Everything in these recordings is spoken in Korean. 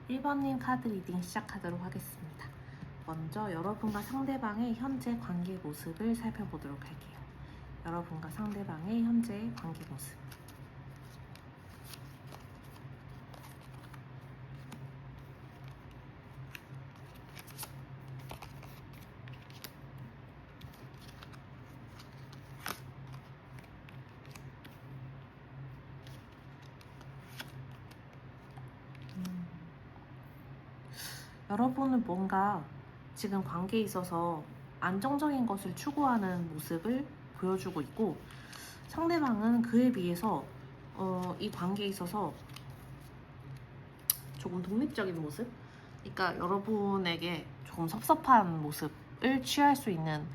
1번님 카드 리딩 시작하도록 하겠습니다. 먼저 여러분과 상대방의 현재 관계 모습을 살펴보도록 할게요. 여러분과 상대방의 현재 관계 모습. 여러분은 뭔가 지금 관계에 있어서 안정적인 것을 추구하는 모습을 보여주고 있고, 상대방은 그에 비해서 이 관계에 있어서 조금 독립적인 모습? 그러니까 여러분에게 조금 섭섭한 모습을 취할 수 있는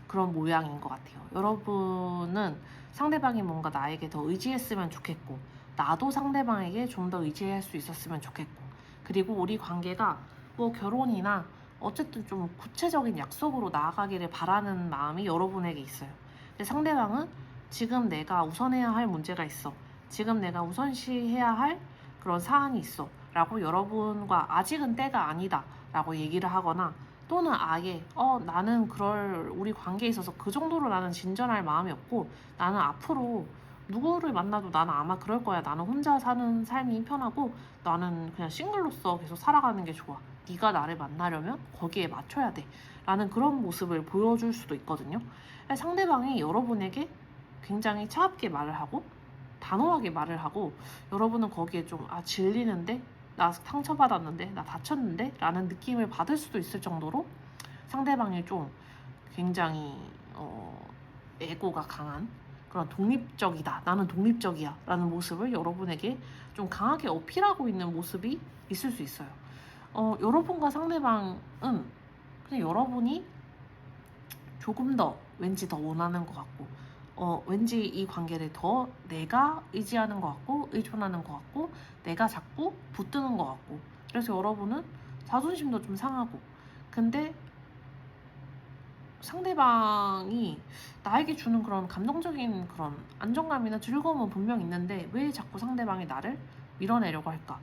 그런 모양인 것 같아요. 여러분은 상대방이 뭔가 나에게 더 의지했으면 좋겠고, 나도 상대방에게 좀 더 의지할 수 있었으면 좋겠고, 그리고 우리 관계가 뭐 결혼이나 어쨌든 좀 구체적인 약속으로 나아가기를 바라는 마음이 여러분에게 있어요. 근데 상대방은 지금 내가 우선해야 할 문제가 있어. 지금 내가 우선시해야 할 그런 사안이 있어. 라고 여러분과 아직은 때가 아니다. 라고 얘기를 하거나, 또는 아예 나는 우리 관계에 있어서 그 정도로 나는 진전할 마음이 없고, 나는 앞으로 누구를 만나도 나는 아마 그럴 거야. 나는 혼자 사는 삶이 편하고 나는 그냥 싱글로서 계속 살아가는 게 좋아. 네가 나를 만나려면 거기에 맞춰야 돼. 라는 그런 모습을 보여줄 수도 있거든요. 상대방이 여러분에게 굉장히 차갑게 말을 하고 단호하게 말을 하고, 여러분은 거기에 좀 질리는데, 나 상처받았는데, 나 다쳤는데 라는 느낌을 받을 수도 있을 정도로 상대방이 좀 굉장히 에고가 강한 그런 독립적이다, 나는 독립적이야 라는 모습을 여러분에게 좀 강하게 어필하고 있는 모습이 있을 수 있어요. 여러분과 상대방은 그냥 여러분이 조금 더 왠지 더 원하는 것 같고, 왠지 이 관계를 더 내가 의지하는 것 같고 의존하는 것 같고 내가 자꾸 붙드는 것 같고, 그래서 여러분은 자존심도 좀 상하고, 근데 상대방이 나에게 주는 그런 감정적인 그런 안정감이나 즐거움은 분명 있는데 왜 자꾸 상대방이 나를 밀어내려고 할까?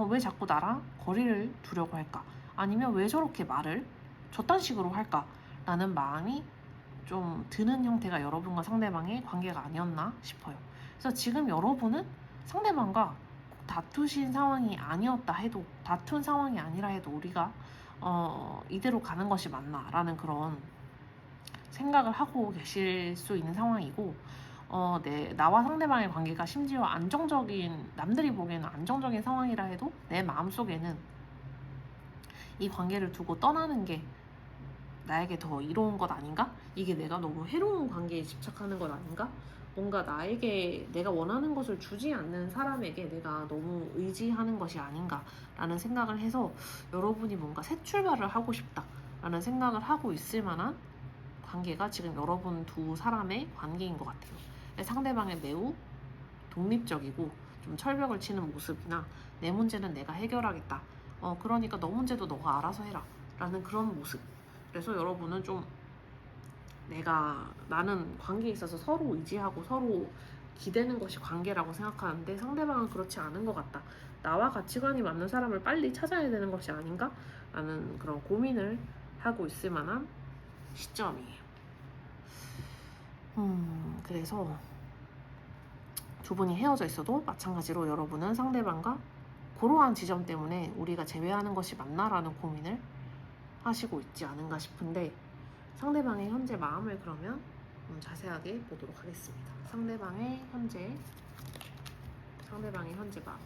왜 자꾸 나랑 거리를 두려고 할까? 아니면 왜 저렇게 말을 저딴 식으로 할까? 라는 마음이 좀 드는 형태가 여러분과 상대방의 관계가 아니었나 싶어요. 그래서 지금 여러분은 상대방과 꼭 다투신 상황이 아니었다 해도, 다툰 상황이 아니라 해도 우리가 이대로 가는 것이 맞나라는 그런 생각을 하고 계실 수 있는 상황이고, 나와 상대방의 관계가 심지어 안정적인, 남들이 보기에는 안정적인 상황이라 해도 내 마음속에는 이 관계를 두고 떠나는 게 나에게 더 이로운 것 아닌가? 이게 내가 너무 해로운 관계에 집착하는 것 아닌가? 뭔가 나에게 내가 원하는 것을 주지 않는 사람에게 내가 너무 의지하는 것이 아닌가라는 생각을 해서 여러분이 뭔가 새 출발을 하고 싶다라는 생각을 하고 있을 만한 관계가 지금 여러분 두 사람의 관계인 것 같아요. 상대방의 매우 독립적이고 좀 철벽을 치는 모습이나, 내 문제는 내가 해결하겠다. 그러니까 너 문제도 너가 알아서 해라. 라는 그런 모습. 그래서 여러분은 좀 나는 관계에 있어서 서로 의지하고 서로 기대는 것이 관계라고 생각하는데 상대방은 그렇지 않은 것 같다. 나와 가치관이 맞는 사람을 빨리 찾아야 되는 것이 아닌가? 라는 그런 고민을 하고 있을 만한 시점이에요. 그래서 두 분이 헤어져 있어도 마찬가지로 여러분은 상대방과 그러한 지점 때문에 우리가 재회하는 것이 맞나라는 고민을 하시고 있지 않은가 싶은데, 상대방의 현재 마음을 그러면 자세하게 보도록 하겠습니다. 상대방의 현재 마음.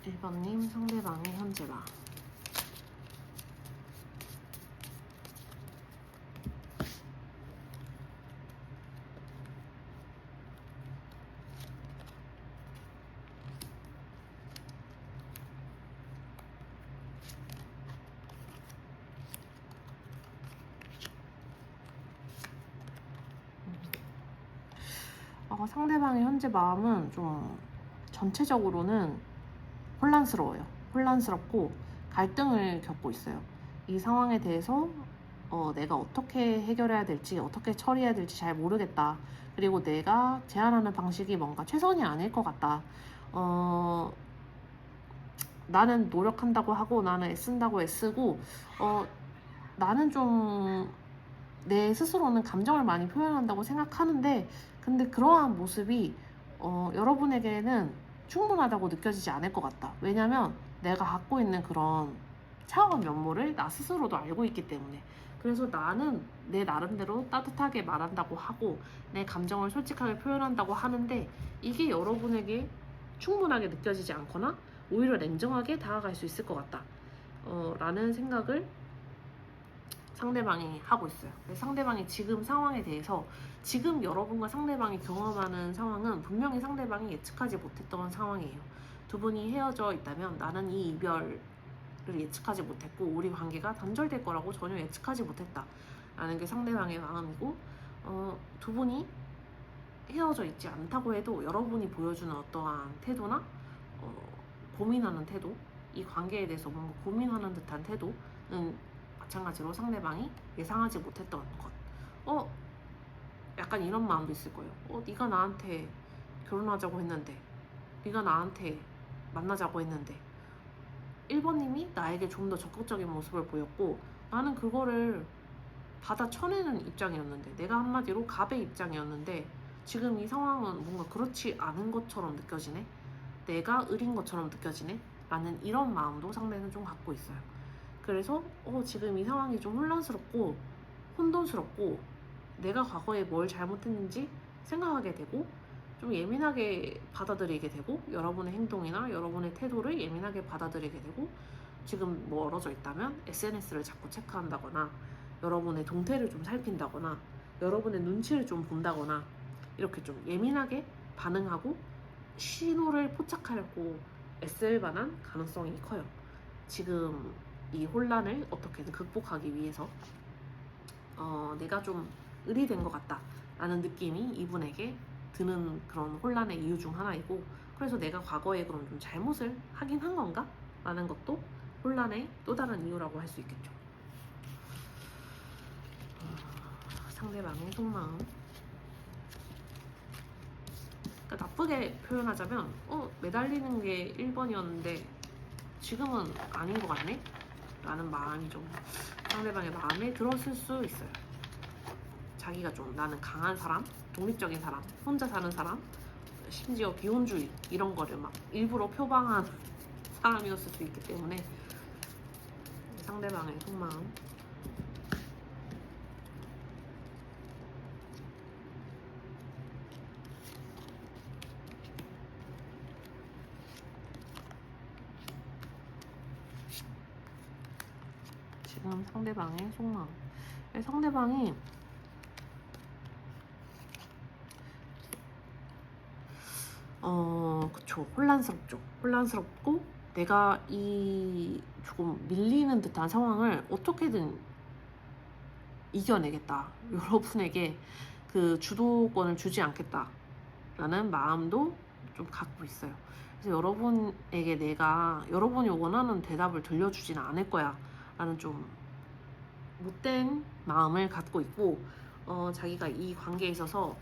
1번님 상대방의 현재 마음. 상대방의 현재 마음은 좀 전체적으로는 혼란스러워요. 혼란스럽고 갈등을 겪고 있어요. 이 상황에 대해서 내가 어떻게 해결해야 될지, 어떻게 처리해야 될지 잘 모르겠다. 그리고 내가 제안하는 방식이 뭔가 최선이 아닐 것 같다. 어, 나는 노력한다고 하고, 나는 애쓴다고 애쓰고, 나는 좀 내 스스로는 감정을 많이 표현한다고 생각하는데, 근데 그러한 모습이 여러분에게는 충분하다고 느껴지지 않을 것 같다. 왜냐면 내가 갖고 있는 그런 차가운 면모를 나 스스로도 알고 있기 때문에. 그래서 나는 내 나름대로 따뜻하게 말한다고 하고 내 감정을 솔직하게 표현한다고 하는데, 이게 여러분에게 충분하게 느껴지지 않거나 오히려 냉정하게 다가갈 수 있을 것 같다 라는 생각을 상대방이 하고 있어요. 상대방이 지금 상황에 대해서, 지금 여러분과 상대방이 경험하는 상황은 분명히 상대방이 예측하지 못했던 상황이에요. 두 분이 헤어져 있다면 나는 이 이별을 예측하지 못했고 우리 관계가 단절될 거라고 전혀 예측하지 못했다 라는 게 상대방의 마음이고, 두 분이 헤어져 있지 않다고 해도 여러분이 보여주는 어떠한 태도나 고민하는 태도, 이 관계에 대해서 뭔가 고민하는 듯한 태도는 마찬가지로 상대방이 예상하지 못했던 것. 약간 이런 마음도 있을 거예요. 네가 나한테 결혼하자고 했는데, 네가 나한테 만나자고 했는데 1번님이 나에게 좀 더 적극적인 모습을 보였고 나는 그거를 받아 쳐내는 입장이었는데, 내가 한마디로 갑의 입장이었는데 지금 이 상황은 뭔가 그렇지 않은 것처럼 느껴지네, 내가 의린 것처럼 느껴지네 라는 이런 마음도 상대는 좀 갖고 있어요. 그래서 지금 이 상황이 좀 혼란스럽고 혼돈스럽고 내가 과거에 뭘 잘못했는지 생각하게 되고 좀 예민하게 받아들이게 되고, 여러분의 행동이나 여러분의 태도를 예민하게 받아들이게 되고, 지금 멀어져 있다면 SNS를 자꾸 체크한다거나 여러분의 동태를 좀 살핀다거나 여러분의 눈치를 좀 본다거나 이렇게 좀 예민하게 반응하고 신호를 포착하려고 애쓸 만한 가능성이 커요. 지금 이 혼란을 어떻게든 극복하기 위해서 내가 좀 의리된 것 같다 라는 느낌이 이분에게 드는 그런 혼란의 이유 중 하나이고, 그래서 내가 과거에 그럼 좀 잘못을 하긴 한 건가? 라는 것도 혼란의 또 다른 이유라고 할 수 있겠죠. 상대방의 속마음, 그러니까 나쁘게 표현하자면 매달리는 게 1번이었는데 지금은 아닌 것 같네? 라는 마음이 좀 상대방의 마음에 들었을 수 있어요. 자기가 좀 나는 강한 사람, 독립적인 사람, 혼자 사는 사람, 심지어 비혼주의 이런 거를 막 일부러 표방한 사람이었을 수 있기 때문에 상대방의 속마음. 지금 상대방의 속마음. 상대방이 그쵸, 혼란스럽죠. 혼란스럽고 내가 이 조금 밀리는 듯한 상황을 어떻게든 이겨내겠다, 여러분에게 그 주도권을 주지 않겠다 라는 마음도 좀 갖고 있어요. 그래서 여러분에게 내가 여러분이 원하는 대답을 들려주지는 않을 거야 라는 좀 못된 마음을 갖고 있고, 자기가 이 관계에 있어서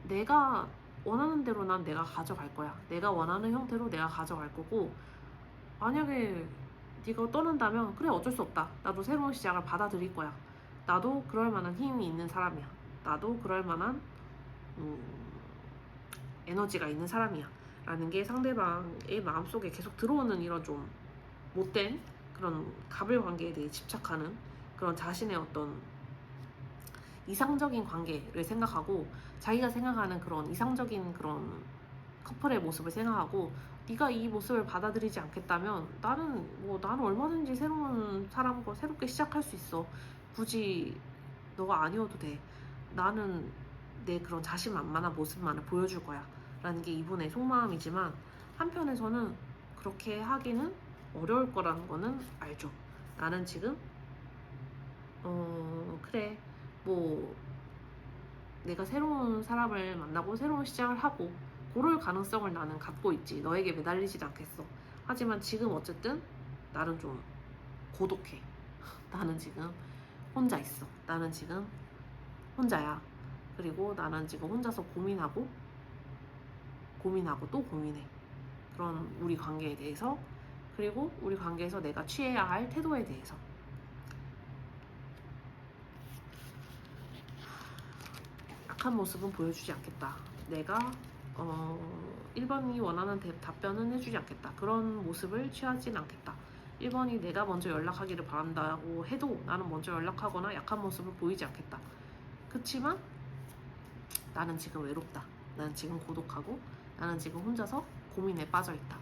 내가 원하는 대로 난 내가 가져갈 거야, 내가 원하는 형태로 내가 가져갈 거고, 만약에 네가 떠난다면 그래 어쩔 수 없다, 나도 새로운 시작을 받아들일 거야, 나도 그럴 만한 힘이 있는 사람이야, 나도 그럴 만한 에너지가 있는 사람이야 라는 게 상대방의 마음속에 계속 들어오는 이런 좀 못된 그런 갑을 관계에 대해 집착하는 그런 자신의 어떤 이상적인 관계를 생각하고, 자기가 생각하는 그런 이상적인 그런 커플의 모습을 생각하고, 네가 이 모습을 받아들이지 않겠다면 나는 얼마든지 새로운 사람과 새롭게 시작할 수 있어, 굳이 너가 아니어도 돼, 나는 내 그런 자신만만한 모습만을 보여줄 거야 라는 게 이분의 속마음이지만, 한편에서는 그렇게 하기는 어려울 거라는 거는 알죠. 나는 지금 그래 뭐 내가 새로운 사람을 만나고 새로운 시작을 하고 그럴 가능성을 나는 갖고 있지, 너에게 매달리지도 않겠어. 하지만 지금 어쨌든 나는 좀 고독해. 나는 지금 혼자 있어. 나는 지금 혼자야. 그리고 나는 지금 혼자서 고민하고 또 고민해. 그런 우리 관계에 대해서, 그리고 우리 관계에서 내가 취해야 할 태도에 대해서. 약한 모습은 보여주지 않겠다. 내가 1번이 원하는 답변은 해주지 않겠다. 그런 모습을 취하진 않겠다. 1번이 내가 먼저 연락하기를 바란다고 해도 나는 먼저 연락하거나 약한 모습을 보이지 않겠다. 그치만 나는 지금 외롭다. 나는 지금 고독하고 나는 지금 혼자서 고민에 빠져있다.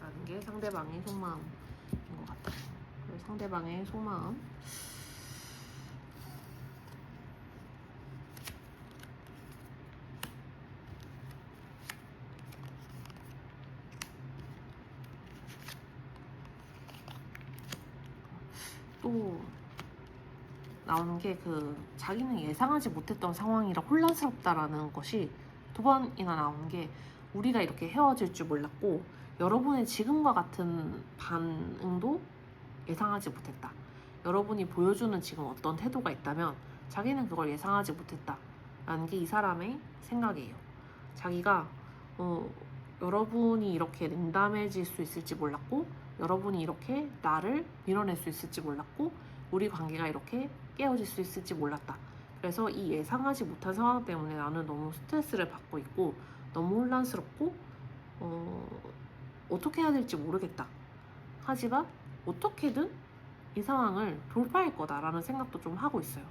라는 게 상대방의 속마음인 것 같아요. 상대방의 속마음. 또 나오는 게 자기는 예상하지 못했던 상황이라 혼란스럽다라는 것이 2번이나 나오는 게, 우리가 이렇게 헤어질 줄 몰랐고 여러분의 지금과 같은 반응도 예상하지 못했다. 여러분이 보여주는 지금 어떤 태도가 있다면 자기는 그걸 예상하지 못했다 라는 게 이 사람의 생각이에요. 자기가 여러분이 이렇게 냉담해질 수 있을지 몰랐고, 여러분이 이렇게 나를 밀어낼 수 있을지 몰랐고, 우리 관계가 이렇게 깨어질 수 있을지 몰랐다. 그래서 이 예상하지 못한 상황 때문에 나는 너무 스트레스를 받고 있고 너무 혼란스럽고 어떻게 해야 될지 모르겠다. 하지만 어떻게든 이 상황을 돌파할 거다라는 생각도 좀 하고 있어요.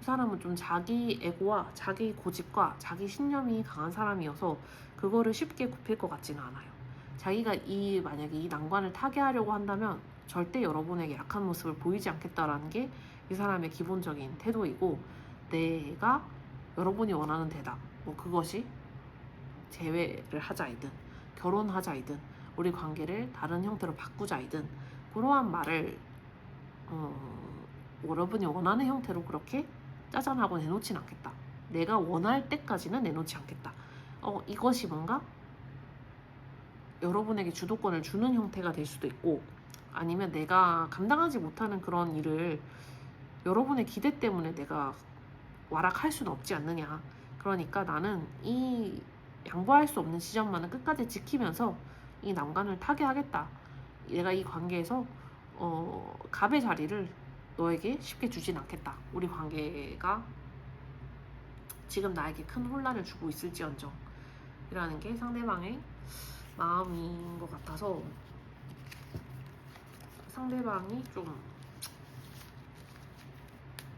이 사람은 좀 자기 에고와 자기 고집과 자기 신념이 강한 사람이어서 그거를 쉽게 굽힐 것 같지는 않아요. 자기가 만약에 이 난관을 타개하려고 한다면 절대 여러분에게 약한 모습을 보이지 않겠다라는 게 이 사람의 기본적인 태도이고, 내가 여러분이 원하는 대답, 그것이 재회를 하자이든 결혼하자이든 우리 관계를 다른 형태로 바꾸자이든 그러한 말을 여러분이 원하는 형태로 그렇게 짜잔하고 내놓진 않겠다. 내가 원할 때까지는 내놓지 않겠다. 이것이 뭔가 여러분에게 주도권을 주는 형태가 될 수도 있고, 아니면 내가 감당하지 못하는 그런 일을 여러분의 기대 때문에 내가 와락할 수는 없지 않느냐. 그러니까 나는 이 양보할 수 없는 지점만은 끝까지 지키면서 이 난관을 타개하겠다. 내가 이 관계에서 갑의 자리를 너에게 쉽게 주진 않겠다. 우리 관계가 지금 나에게 큰 혼란을 주고 있을지언정 이라는 게 상대방의 마음인 것 같아서, 상대방이 좀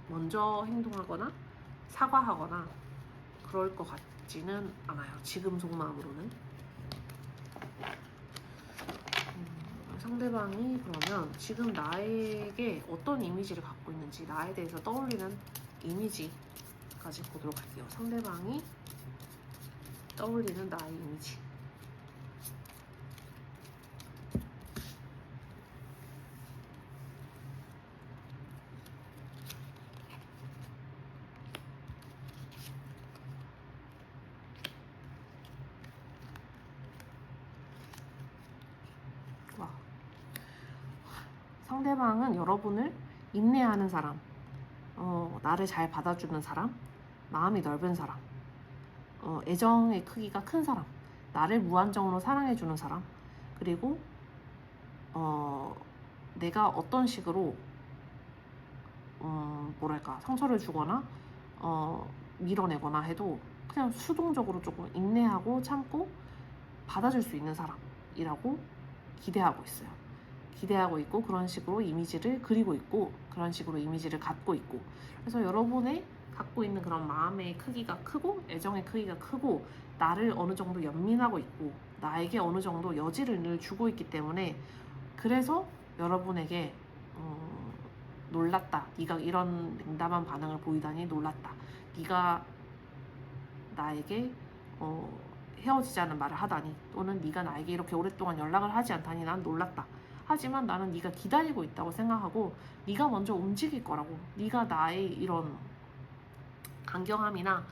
먼저 행동하거나 사과하거나 그럴 것 같지는 않아요. 지금 속마음으로는. 상대방이 그러면 지금 나에게 어떤 이미지를 갖고 있는지, 나에 대해서 떠올리는 이미지까지 보도록 할게요. 상대방이 떠올리는 나의 이미지. 상대방은 여러분을 인내하는 사람, 나를 잘 받아주는 사람, 마음이 넓은 사람, 애정의 크기가 큰 사람, 나를 무한정으로 사랑해주는 사람, 그리고 내가 어떤 식으로 상처를 주거나 밀어내거나 해도 그냥 수동적으로 조금 인내하고 참고 받아줄 수 있는 사람이라고 기대하고 있어요. 기대하고 있고 그런 식으로 이미지를 그리고 있고 그런 식으로 이미지를 갖고 있고, 그래서 여러분의 갖고 있는 그런 마음의 크기가 크고 애정의 크기가 크고 나를 어느 정도 연민하고 있고 나에게 어느 정도 여지를 주고 있기 때문에, 그래서 여러분에게 놀랐다. 네가 이런 냉담한 반응을 보이다니 놀랐다. 네가 나에게 헤어지자는 말을 하다니, 또는 네가 나에게 이렇게 오랫동안 연락을 하지 않다니 난 놀랐다. 하지만 나는 네가 기다리고 있다고 생각하고 네가 먼저 움직일 거라고, 네가 나의 이런 강경함이나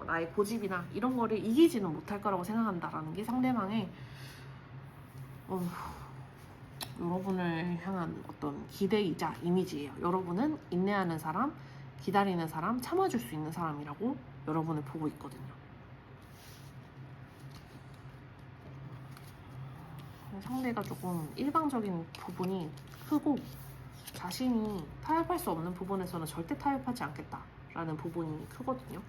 나의 고집이나 이런 거를 이기지는 못할 거라고 생각한다라는 게 상대방의 여러분을 향한 어떤 기대이자 이미지예요. 여러분은 인내하는 사람, 기다리는 사람, 참아줄 수 있는 사람이라고 여러분을 보고 있거든요. 상대가 조금 일방적인 부분이 크고 자신이 타협할 수 없는 부분에서는 절대 타협하지 않겠다라는 부분이 크거든요.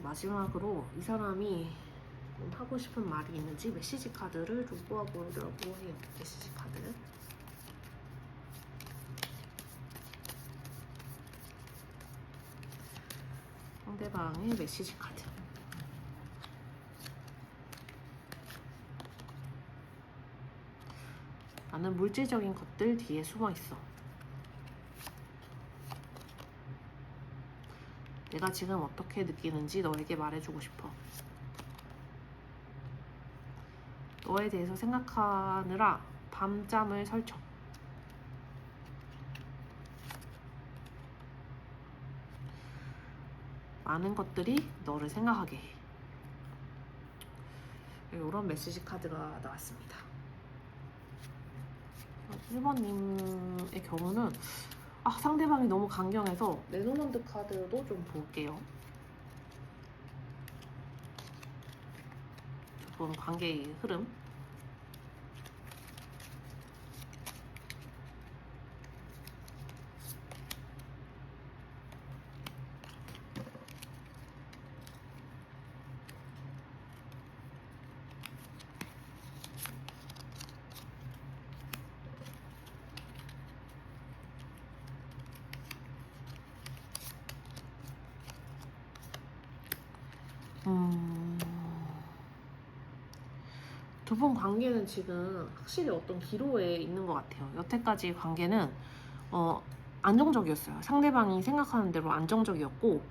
마지막으로 이 사람이 하고 싶은 말이 있는지 메시지 카드를 좀 뽑아보려고 해요. 메시지 카드. 상대방의 메시지 카드. 나는 물질적인 것들 뒤에 숨어 있어. 내가 지금 어떻게 느끼는지 너에게 말해주고 싶어. 너에 대해서 생각하느라 밤잠을 설쳐. 많은 것들이 너를 생각하게 해. 이런 메시지 카드가 나왔습니다. 1번님의 경우는 상대방이 너무 강경해서 레노먼드 카드도 좀 볼게요. 두 분 관계의 흐름. 두 분 관계는 지금 확실히 어떤 기로에 있는 것 같아요. 여태까지 관계는 안정적이었어요. 상대방이 생각하는 대로 안정적이었고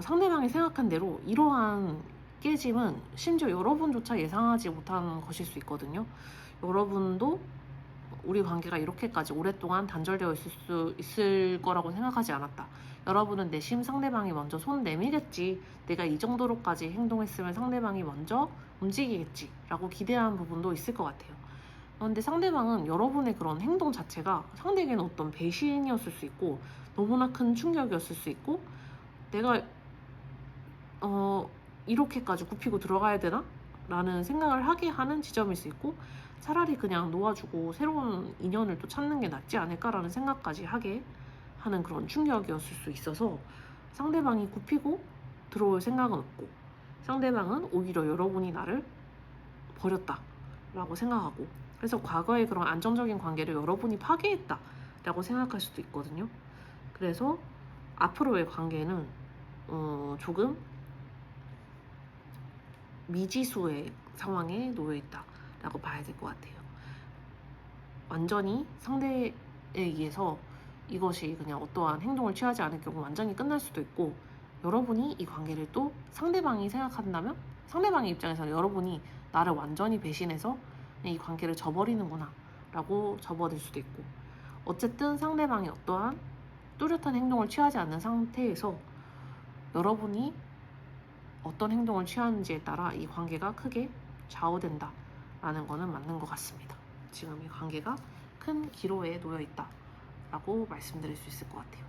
상대방이 생각한 대로 이러한 깨짐은 심지어 여러분조차 예상하지 못한 것일 수 있거든요. 여러분도 우리 관계가 이렇게까지 오랫동안 단절되어 있을 거라고 생각하지 않았다. 여러분은 내심 상대방이 먼저 손 내밀겠지. 내가 이 정도로까지 행동했으면 상대방이 먼저 움직이겠지. 라고 기대한 부분도 있을 것 같아요. 그런데 상대방은 여러분의 그런 행동 자체가 상대에게는 어떤 배신이었을 수 있고 너무나 큰 충격이었을 수 있고 내가 이렇게까지 굽히고 들어가야 되나? 라는 생각을 하게 하는 지점일 수 있고 차라리 그냥 놓아주고 새로운 인연을 또 찾는 게 낫지 않을까라는 생각까지 하게 하는 그런 충격이었을 수 있어서 상대방이 굽히고 들어올 생각은 없고 상대방은 오히려 여러분이 나를 버렸다라고 생각하고 그래서 과거의 그런 안정적인 관계를 여러분이 파괴했다라고 생각할 수도 있거든요. 그래서 앞으로의 관계는 조금 미지수의 상황에 놓여있다라고 봐야 될 것 같아요. 완전히 상대에 의해서 이것이 그냥 어떠한 행동을 취하지 않을 경우 완전히 끝날 수도 있고 여러분이 이 관계를 또 상대방이 생각한다면 상대방의 입장에서는 여러분이 나를 완전히 배신해서 이 관계를 저버리는구나 라고 접어들 수도 있고 어쨌든 상대방이 어떠한 뚜렷한 행동을 취하지 않는 상태에서 여러분이 어떤 행동을 취하는지에 따라 이 관계가 크게 좌우된다 라는 거는 맞는 것 같습니다. 지금 이 관계가 큰 기로에 놓여 있다 라고 말씀드릴 수 있을 것 같아요.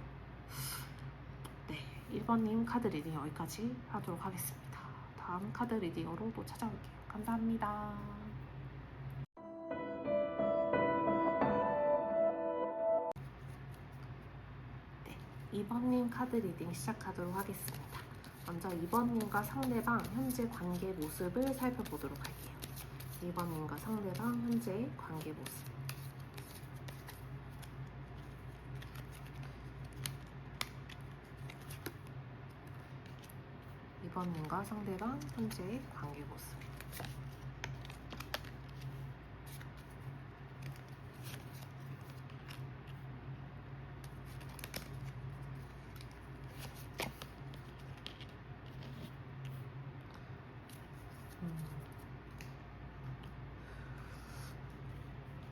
네, 1번님 카드 리딩 여기까지 하도록 하겠습니다. 다음 카드 리딩으로 또 찾아올게요. 감사합니다. 네, 2번님 카드 리딩 시작하도록 하겠습니다. 먼저 2번님과 상대방 현재 관계 모습을 살펴보도록 할게요. 2번님과 상대방 현재 관계 모습. 이번님과 상대방 현재의 관계 모습.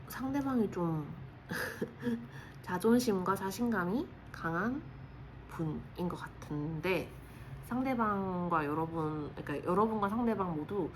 상대방이 좀 자존심과 자신감이 강한 분인 것 같은데 상대방과 여러분, 그러니까 여러분과 상대방 모두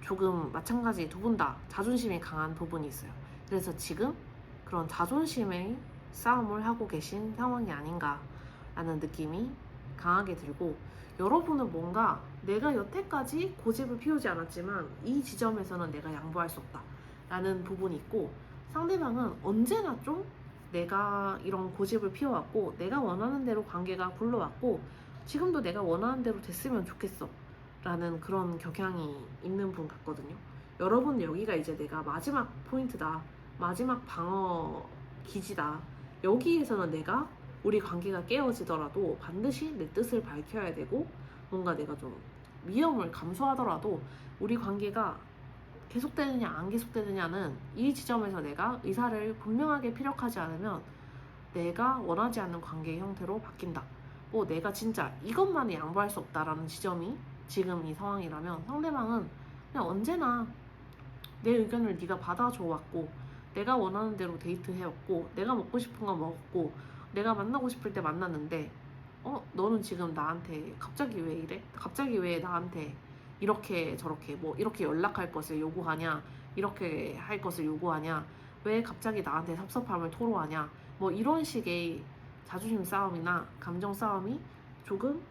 조금 마찬가지 두 분 다 자존심이 강한 부분이 있어요. 그래서 지금 그런 자존심의 싸움을 하고 계신 상황이 아닌가라는 느낌이 강하게 들고, 여러분은 뭔가 내가 여태까지 고집을 피우지 않았지만 이 지점에서는 내가 양보할 수 없다 라는 부분이 있고, 상대방은 언제나 좀 내가 이런 고집을 피워왔고 내가 원하는 대로 관계가 굴러왔고 지금도 내가 원하는 대로 됐으면 좋겠어 라는 그런 경향이 있는 분 같거든요. 여러분, 여기가 이제 내가 마지막 포인트다, 마지막 방어 기지다, 여기에서는 내가 우리 관계가 깨어지더라도 반드시 내 뜻을 밝혀야 되고, 뭔가 내가 좀 위험을 감수하더라도 우리 관계가 계속되느냐 안 계속되느냐는 이 지점에서 내가 의사를 분명하게 피력하지 않으면 내가 원하지 않는 관계의 형태로 바뀐다. 뭐 내가 진짜 이것만은 양보할 수 없다라는 지점이 지금 이 상황이라면, 상대방은 그냥 언제나 내 의견을 네가 받아줘 왔고 내가 원하는 대로 데이트해왔고 내가 먹고 싶은 거 먹었고 내가 만나고 싶을 때 만났는데, 너는 지금 나한테 갑자기 왜 이래? 갑자기 왜 나한테 이렇게 저렇게 뭐 이렇게 연락할 것을 요구하냐, 이렇게 할 것을 요구하냐, 왜 갑자기 나한테 섭섭함을 토로하냐, 뭐 이런 식의 자존심 싸움이나 감정 싸움이 조금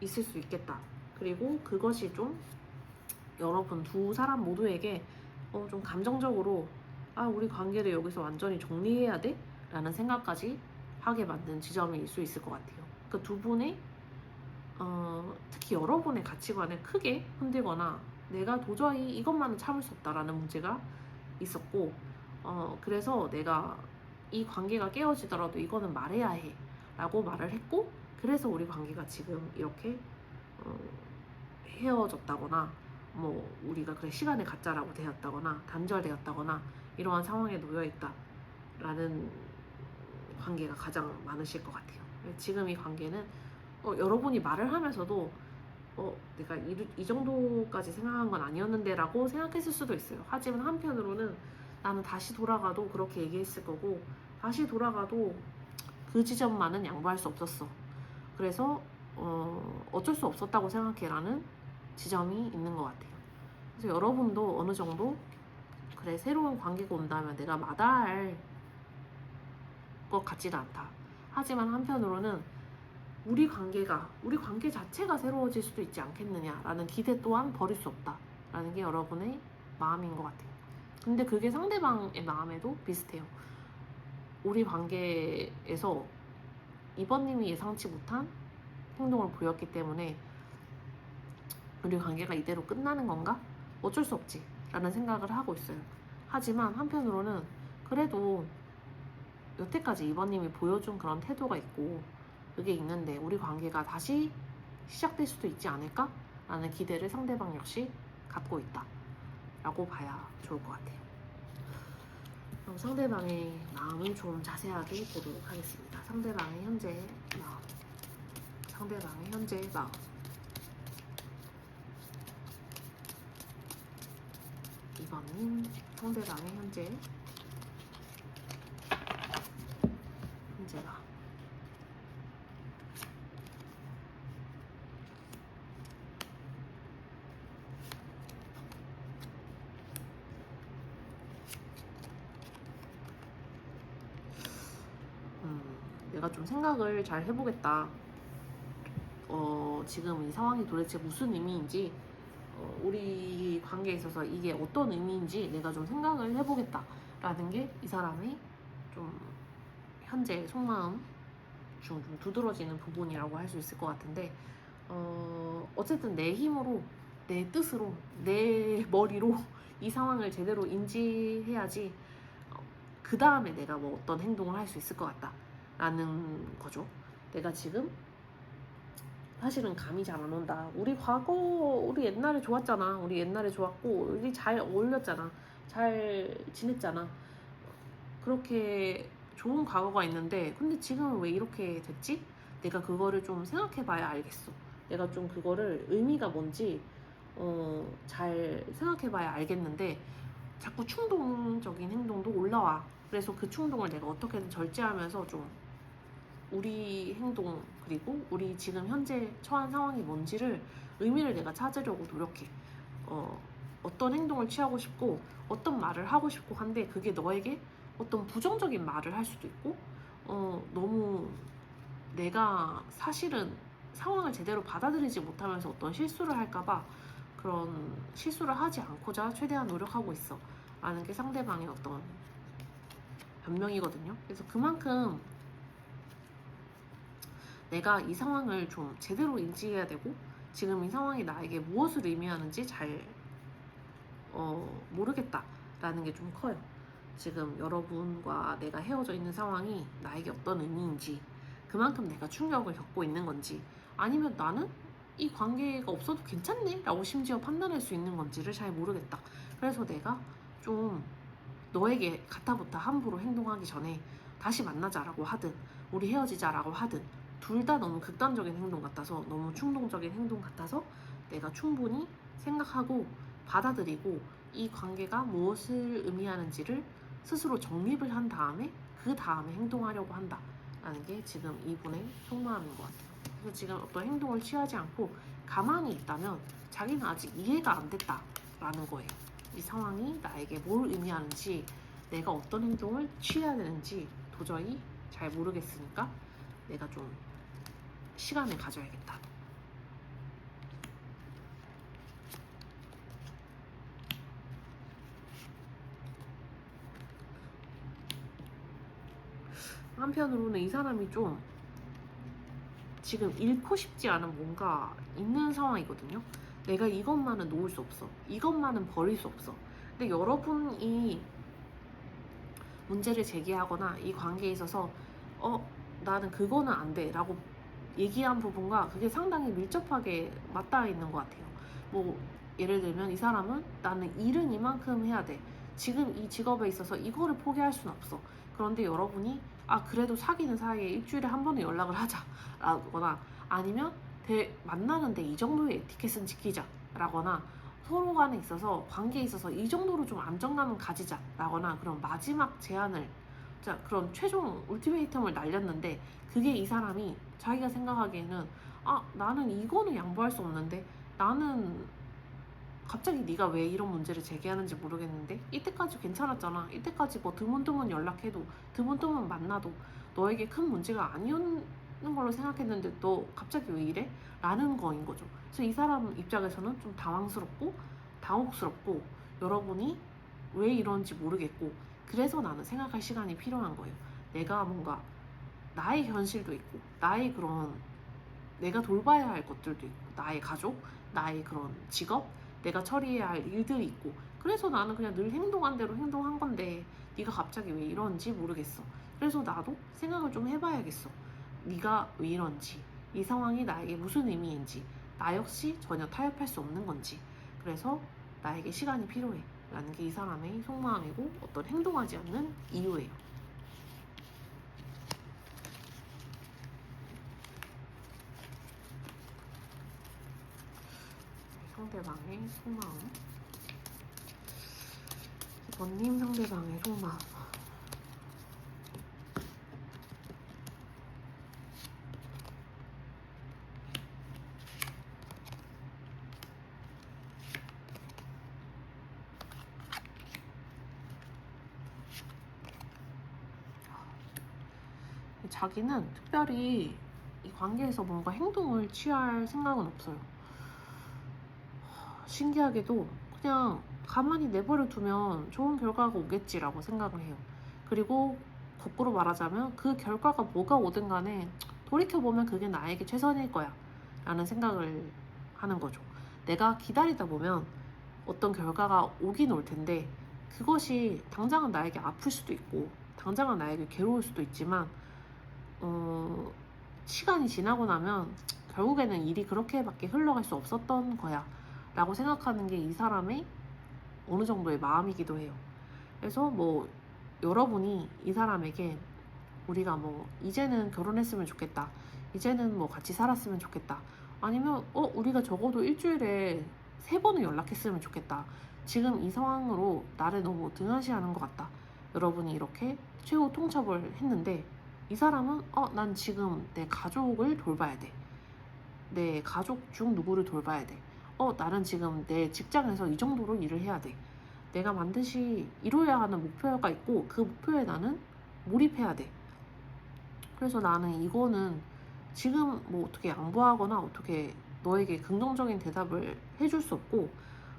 있을 수 있겠다. 그리고 그것이 좀 여러분 두 사람 모두에게 좀 감정적으로 우리 관계를 여기서 완전히 정리해야 돼? 라는 생각까지 하게 만든 지점일 수 있을 것 같아요. 그 두 분의 특히 여러분의 가치관을 크게 흔들거나 내가 도저히 이것만은 참을 수 없다라는 문제가 있었고, 그래서 내가 이 관계가 깨어지더라도 이거는 말해야 해 라고 말을 했고, 그래서 우리 관계가 지금 이렇게 헤어졌다거나 뭐 우리가 그래 시간의 가짜라고 되었다거나 단절되었다거나 이러한 상황에 놓여있다 라는 관계가 가장 많으실 것 같아요. 지금 이 관계는 여러분이 말을 하면서도 내가 이 정도까지 생각한 건 아니었는데 라고 생각했을 수도 있어요. 하지만 한편으로는 나는 다시 돌아가도 그렇게 얘기했을 거고, 다시 돌아가도 그 지점만은 양보할 수 없었어. 그래서 어쩔 수 없었다고 생각해 라는 지점이 있는 것 같아요. 그래서 여러분도 어느 정도 그래 새로운 관계가 온다면 내가 마다할 것 같지는 않다. 하지만 한편으로는 우리 관계 자체가 새로워질 수도 있지 않겠느냐라는 기대 또한 버릴 수 없다라는 게 여러분의 마음인 것 같아요. 근데 그게 상대방의 마음에도 비슷해요. 우리 관계에서 이번님이 예상치 못한 행동을 보였기 때문에 우리 관계가 이대로 끝나는 건가? 어쩔 수 없지 라는 생각을 하고 있어요. 하지만 한편으로는 그래도 여태까지 이번님이 보여준 그런 태도가 있고 그게 있는데 우리 관계가 다시 시작될 수도 있지 않을까? 라는 기대를 상대방 역시 갖고 있다 라고 봐야 좋을 것 같아요. 그럼 상대방의 마음을 좀 자세하게 보도록 하겠습니다. 상대방의 현재 마음, 상대방의 현재 마음. 이번님 상대방의 현재 마음. 내가 좀 생각을 잘 해보겠다. 지금 이 상황이 도대체 무슨 의미인지, 우리 관계에 있어서 이게 어떤 의미인지 내가 좀 생각을 해보겠다 라는 게 이 사람의 좀 현재 속마음 중 좀 두드러지는 부분이라고 할 수 있을 것 같은데, 어쨌든 내 힘으로, 내 뜻으로, 내 머리로 이 상황을 제대로 인지해야지 그 다음에 내가 뭐 어떤 행동을 할 수 있을 것 같다 라는 거죠. 내가 지금 사실은 감이 잘 안 온다. 우리 옛날에 좋았잖아. 우리 옛날에 좋았고 우리 잘 어울렸잖아. 잘 지냈잖아. 그렇게 좋은 과거가 있는데 근데 지금은 왜 이렇게 됐지? 내가 그거를 좀 생각해봐야 알겠어. 내가 좀 그거를 의미가 뭔지 잘 생각해봐야 알겠는데 자꾸 충동적인 행동도 올라와. 그래서 그 충동을 내가 어떻게든 절제하면서 좀 우리 행동 그리고 우리 지금 현재 처한 상황이 뭔지를 의미를 내가 찾으려고 노력해. 어떤 행동을 취하고 싶고 어떤 말을 하고 싶고 한데 그게 너에게 어떤 부정적인 말을 할 수도 있고 너무 내가 사실은 상황을 제대로 받아들이지 못하면서 어떤 실수를 할까봐 그런 실수를 하지 않고자 최대한 노력하고 있어 라는 게 상대방의 어떤 변명이거든요. 그래서 그만큼 내가 이 상황을 좀 제대로 인지해야 되고 지금 이 상황이 나에게 무엇을 의미하는지 잘 모르겠다라는 게 좀 커요. 지금 여러분과 내가 헤어져 있는 상황이 나에게 어떤 의미인지, 그만큼 내가 충격을 겪고 있는 건지, 아니면 나는 이 관계가 없어도 괜찮네 라고 심지어 판단할 수 있는 건지를 잘 모르겠다. 그래서 내가 좀 너에게 가타부타 함부로 행동하기 전에 다시 만나자라고 하든 우리 헤어지자라고 하든 둘 다 너무 극단적인 행동 같아서, 너무 충동적인 행동 같아서 내가 충분히 생각하고 받아들이고 이 관계가 무엇을 의미하는지를 스스로 정립을 한 다음에 그 다음에 행동하려고 한다라는 게 지금 이분의 속마음인 것 같아요. 그래서 지금 어떤 행동을 취하지 않고 가만히 있다면 자기는 아직 이해가 안 됐다라는 거예요. 이 상황이 나에게 뭘 의미하는지, 내가 어떤 행동을 취해야 되는지 도저히 잘 모르겠으니까 내가 좀 시간을 가져야겠다. 한편으로는 이 사람이 좀 지금 잃고 싶지 않은 뭔가 있는 상황이거든요. 내가 이것만은 놓을 수 없어. 이것만은 버릴 수 없어. 근데 여러분이 문제를 제기하거나 이 관계에 있어서 나는 그거는 안 돼 라고 얘기한 부분과 그게 상당히 밀접하게 맞닿아 있는 것 같아요. 뭐 예를 들면 이 사람은 나는 일은 이만큼 해야 돼. 지금 이 직업에 있어서 이거를 포기할 수는 없어. 그런데 여러분이 그래도 사귀는 사이에 일주일에 한 번은 연락을 하자 라거나, 아니면 만나는데 이 정도의 에티켓은 지키자 라거나, 서로 간에 있어서 관계에 있어서 이 정도로 좀 안정감을 가지자 라거나, 그런 마지막 제안을, 그런 최종 울티메이텀을 날렸는데 그게 이 사람이 자기가 생각하기에는 나는 이거는 양보할 수 없는데, 나는 갑자기 네가 왜 이런 문제를 제기하는지 모르겠는데 이때까지 괜찮았잖아, 이때까지 뭐 드문드문 연락해도 드문드문 만나도 너에게 큰 문제가 아니었는 걸로 생각했는데 너 갑자기 왜 이래? 라는 거인 거죠. 그래서 이 사람 입장에서는 좀 당황스럽고 당혹스럽고 여러분이 왜 이런지 모르겠고, 그래서 나는 생각할 시간이 필요한 거예요. 내가 뭔가 나의 현실도 있고 나의 그런 내가 돌봐야 할 것들도 있고 나의 가족, 나의 그런 직업, 내가 처리해야 할 일들이 있고, 그래서 나는 그냥 늘 행동한 대로 행동한 건데 네가 갑자기 왜 이러는지 모르겠어. 그래서 나도 생각을 좀 해봐야겠어. 네가 왜 이런지, 이 상황이 나에게 무슨 의미인지, 나 역시 전혀 타협할 수 없는 건지, 그래서 나에게 시간이 필요해 라는 게 이 사람의 속마음이고 어떤 행동하지 않는 이유예요. 상대방의 속마음, 이번님 상대방의 속마음. 자기는 특별히 이 관계에서 뭔가 행동을 취할 생각은 없어요. 신기하게도 그냥 가만히 내버려 두면 좋은 결과가 오겠지라고 생각을 해요. 그리고 거꾸로 말하자면 그 결과가 뭐가 오든 간에 돌이켜보면 그게 나에게 최선일 거야 라는 생각을 하는 거죠. 내가 기다리다 보면 어떤 결과가 오긴 올 텐데 그것이 당장은 나에게 아플 수도 있고 당장은 나에게 괴로울 수도 있지만 시간이 지나고 나면 결국에는 일이 그렇게밖에 흘러갈 수 없었던 거야 라고 생각하는 게 이 사람의 어느 정도의 마음이기도 해요. 그래서 뭐 여러분이 이 사람에게 우리가 뭐 이제는 결혼했으면 좋겠다, 이제는 뭐 같이 살았으면 좋겠다, 아니면 우리가 적어도 일주일에 3번은 연락했으면 좋겠다, 지금 이 상황으로 나를 너무 등한시하는 것 같다, 여러분이 이렇게 최후 통첩을 했는데 이 사람은 난 지금 내 가족을 돌봐야 돼, 내 가족 중 누구를 돌봐야 돼, 나는 지금 내 직장에서 이 정도로 일을 해야 돼. 내가 반드시 이루어야 하는 목표가 있고 그 목표에 나는 몰입해야 돼. 그래서 나는 이거는 지금 뭐 어떻게 양보하거나 어떻게 너에게 긍정적인 대답을 해줄 수 없고,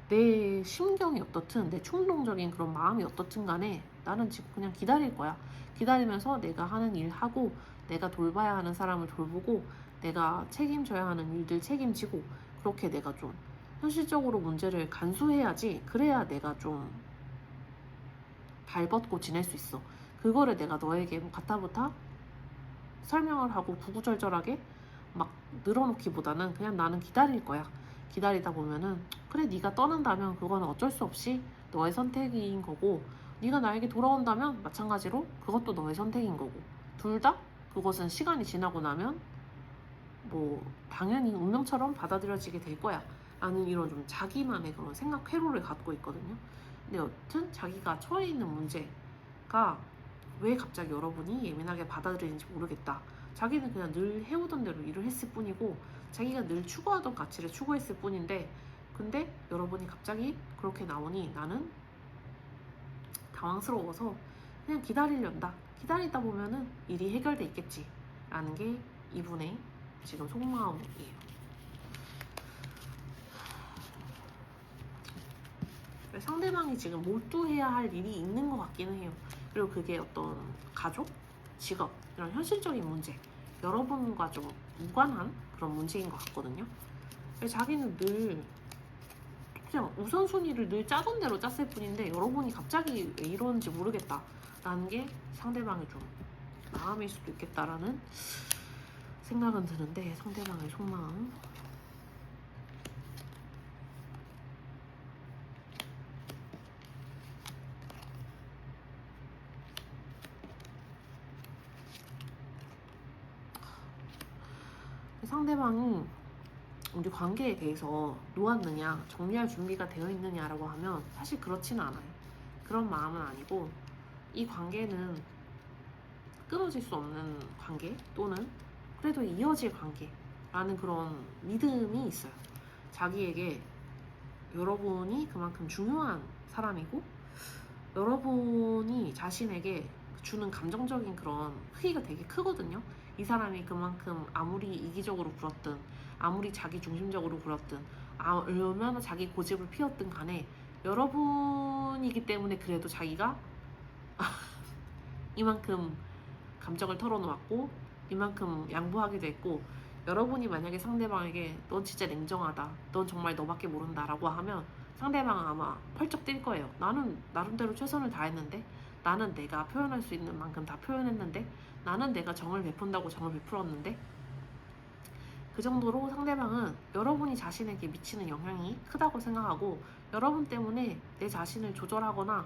내 심경이 어떻든 내 충동적인 그런 마음이 어떻든 간에 나는 지금 그냥 기다릴 거야. 기다리면서 내가 하는 일 하고, 내가 돌봐야 하는 사람을 돌보고, 내가 책임져야 하는 일들 책임지고, 그렇게 내가 좀 현실적으로 문제를 간수해야지. 그래야 내가 좀 발벗고 지낼 수 있어. 그거를 내가 너에게 뭐 가타부타 설명을 하고 구구절절하게 막 늘어놓기보다는 그냥 나는 기다릴 거야. 기다리다 보면은 그래, 네가 떠난다면 그거는 어쩔 수 없이 너의 선택인 거고, 네가 나에게 돌아온다면 마찬가지로 그것도 너의 선택인 거고, 둘 다 그것은 시간이 지나고 나면 뭐 당연히 운명처럼 받아들여지게 될 거야 라는 이런 좀 자기만의 그런 생각 회로를 갖고 있거든요. 근데 여튼 자기가 처해 있는 문제가 왜 갑자기 여러분이 예민하게 받아들이는지 모르겠다. 자기는 그냥 늘 해오던 대로 일을 했을 뿐이고, 자기가 늘 추구하던 가치를 추구했을 뿐인데, 근데 여러분이 갑자기 그렇게 나오니 나는 당황스러워서 그냥 기다리련다. 기다리다 보면은 일이 해결돼 있겠지 라는 게 이분의 지금 속마음이에요. 상대방이 지금 몰두해야 할 일이 있는 것 같기는 해요. 그리고 그게 어떤 가족, 직업, 이런 현실적인 문제, 여러분과 좀 무관한 그런 문제인 것 같거든요. 그래서 자기는 늘 그냥 우선순위를 늘 짜던 대로 짰을 뿐인데, 여러분이 갑자기 왜 이러는지 모르겠다 라는 게 상대방의 좀 마음일 수도 있겠다라는 생각은 드는데, 상대방의 속마음. 상대방이 우리 관계에 대해서 놓았느냐, 정리할 준비가 되어 있느냐라고 하면 사실 그렇지는 않아요. 그런 마음은 아니고, 이 관계는 끊어질 수 없는 관계, 또는 그래도 이어질 관계라는 그런 믿음이 있어요. 자기에게 여러분이 그만큼 중요한 사람이고, 여러분이 자신에게 주는 감정적인 그런 크기가 되게 크거든요. 이 사람이 그만큼 아무리 이기적으로 굴었든, 아무리 자기 중심적으로 굴었든, 얼마나 자기 고집을 피웠든 간에 여러분이기 때문에 그래도 자기가 이만큼 감정을 털어놓았고, 이만큼 양보하기도 했고, 여러분이 만약에 상대방에게 넌 진짜 냉정하다, 넌 정말 너밖에 모른다 라고 하면 상대방은 아마 펄쩍 뛸 거예요. 나는 나름대로 최선을 다했는데, 나는 내가 표현할 수 있는 만큼 다 표현했는데, 나는 내가 정을 베푼다고 정을 베풀었는데, 그 정도로 상대방은 여러분이 자신에게 미치는 영향이 크다고 생각하고, 여러분 때문에 내 자신을 조절하거나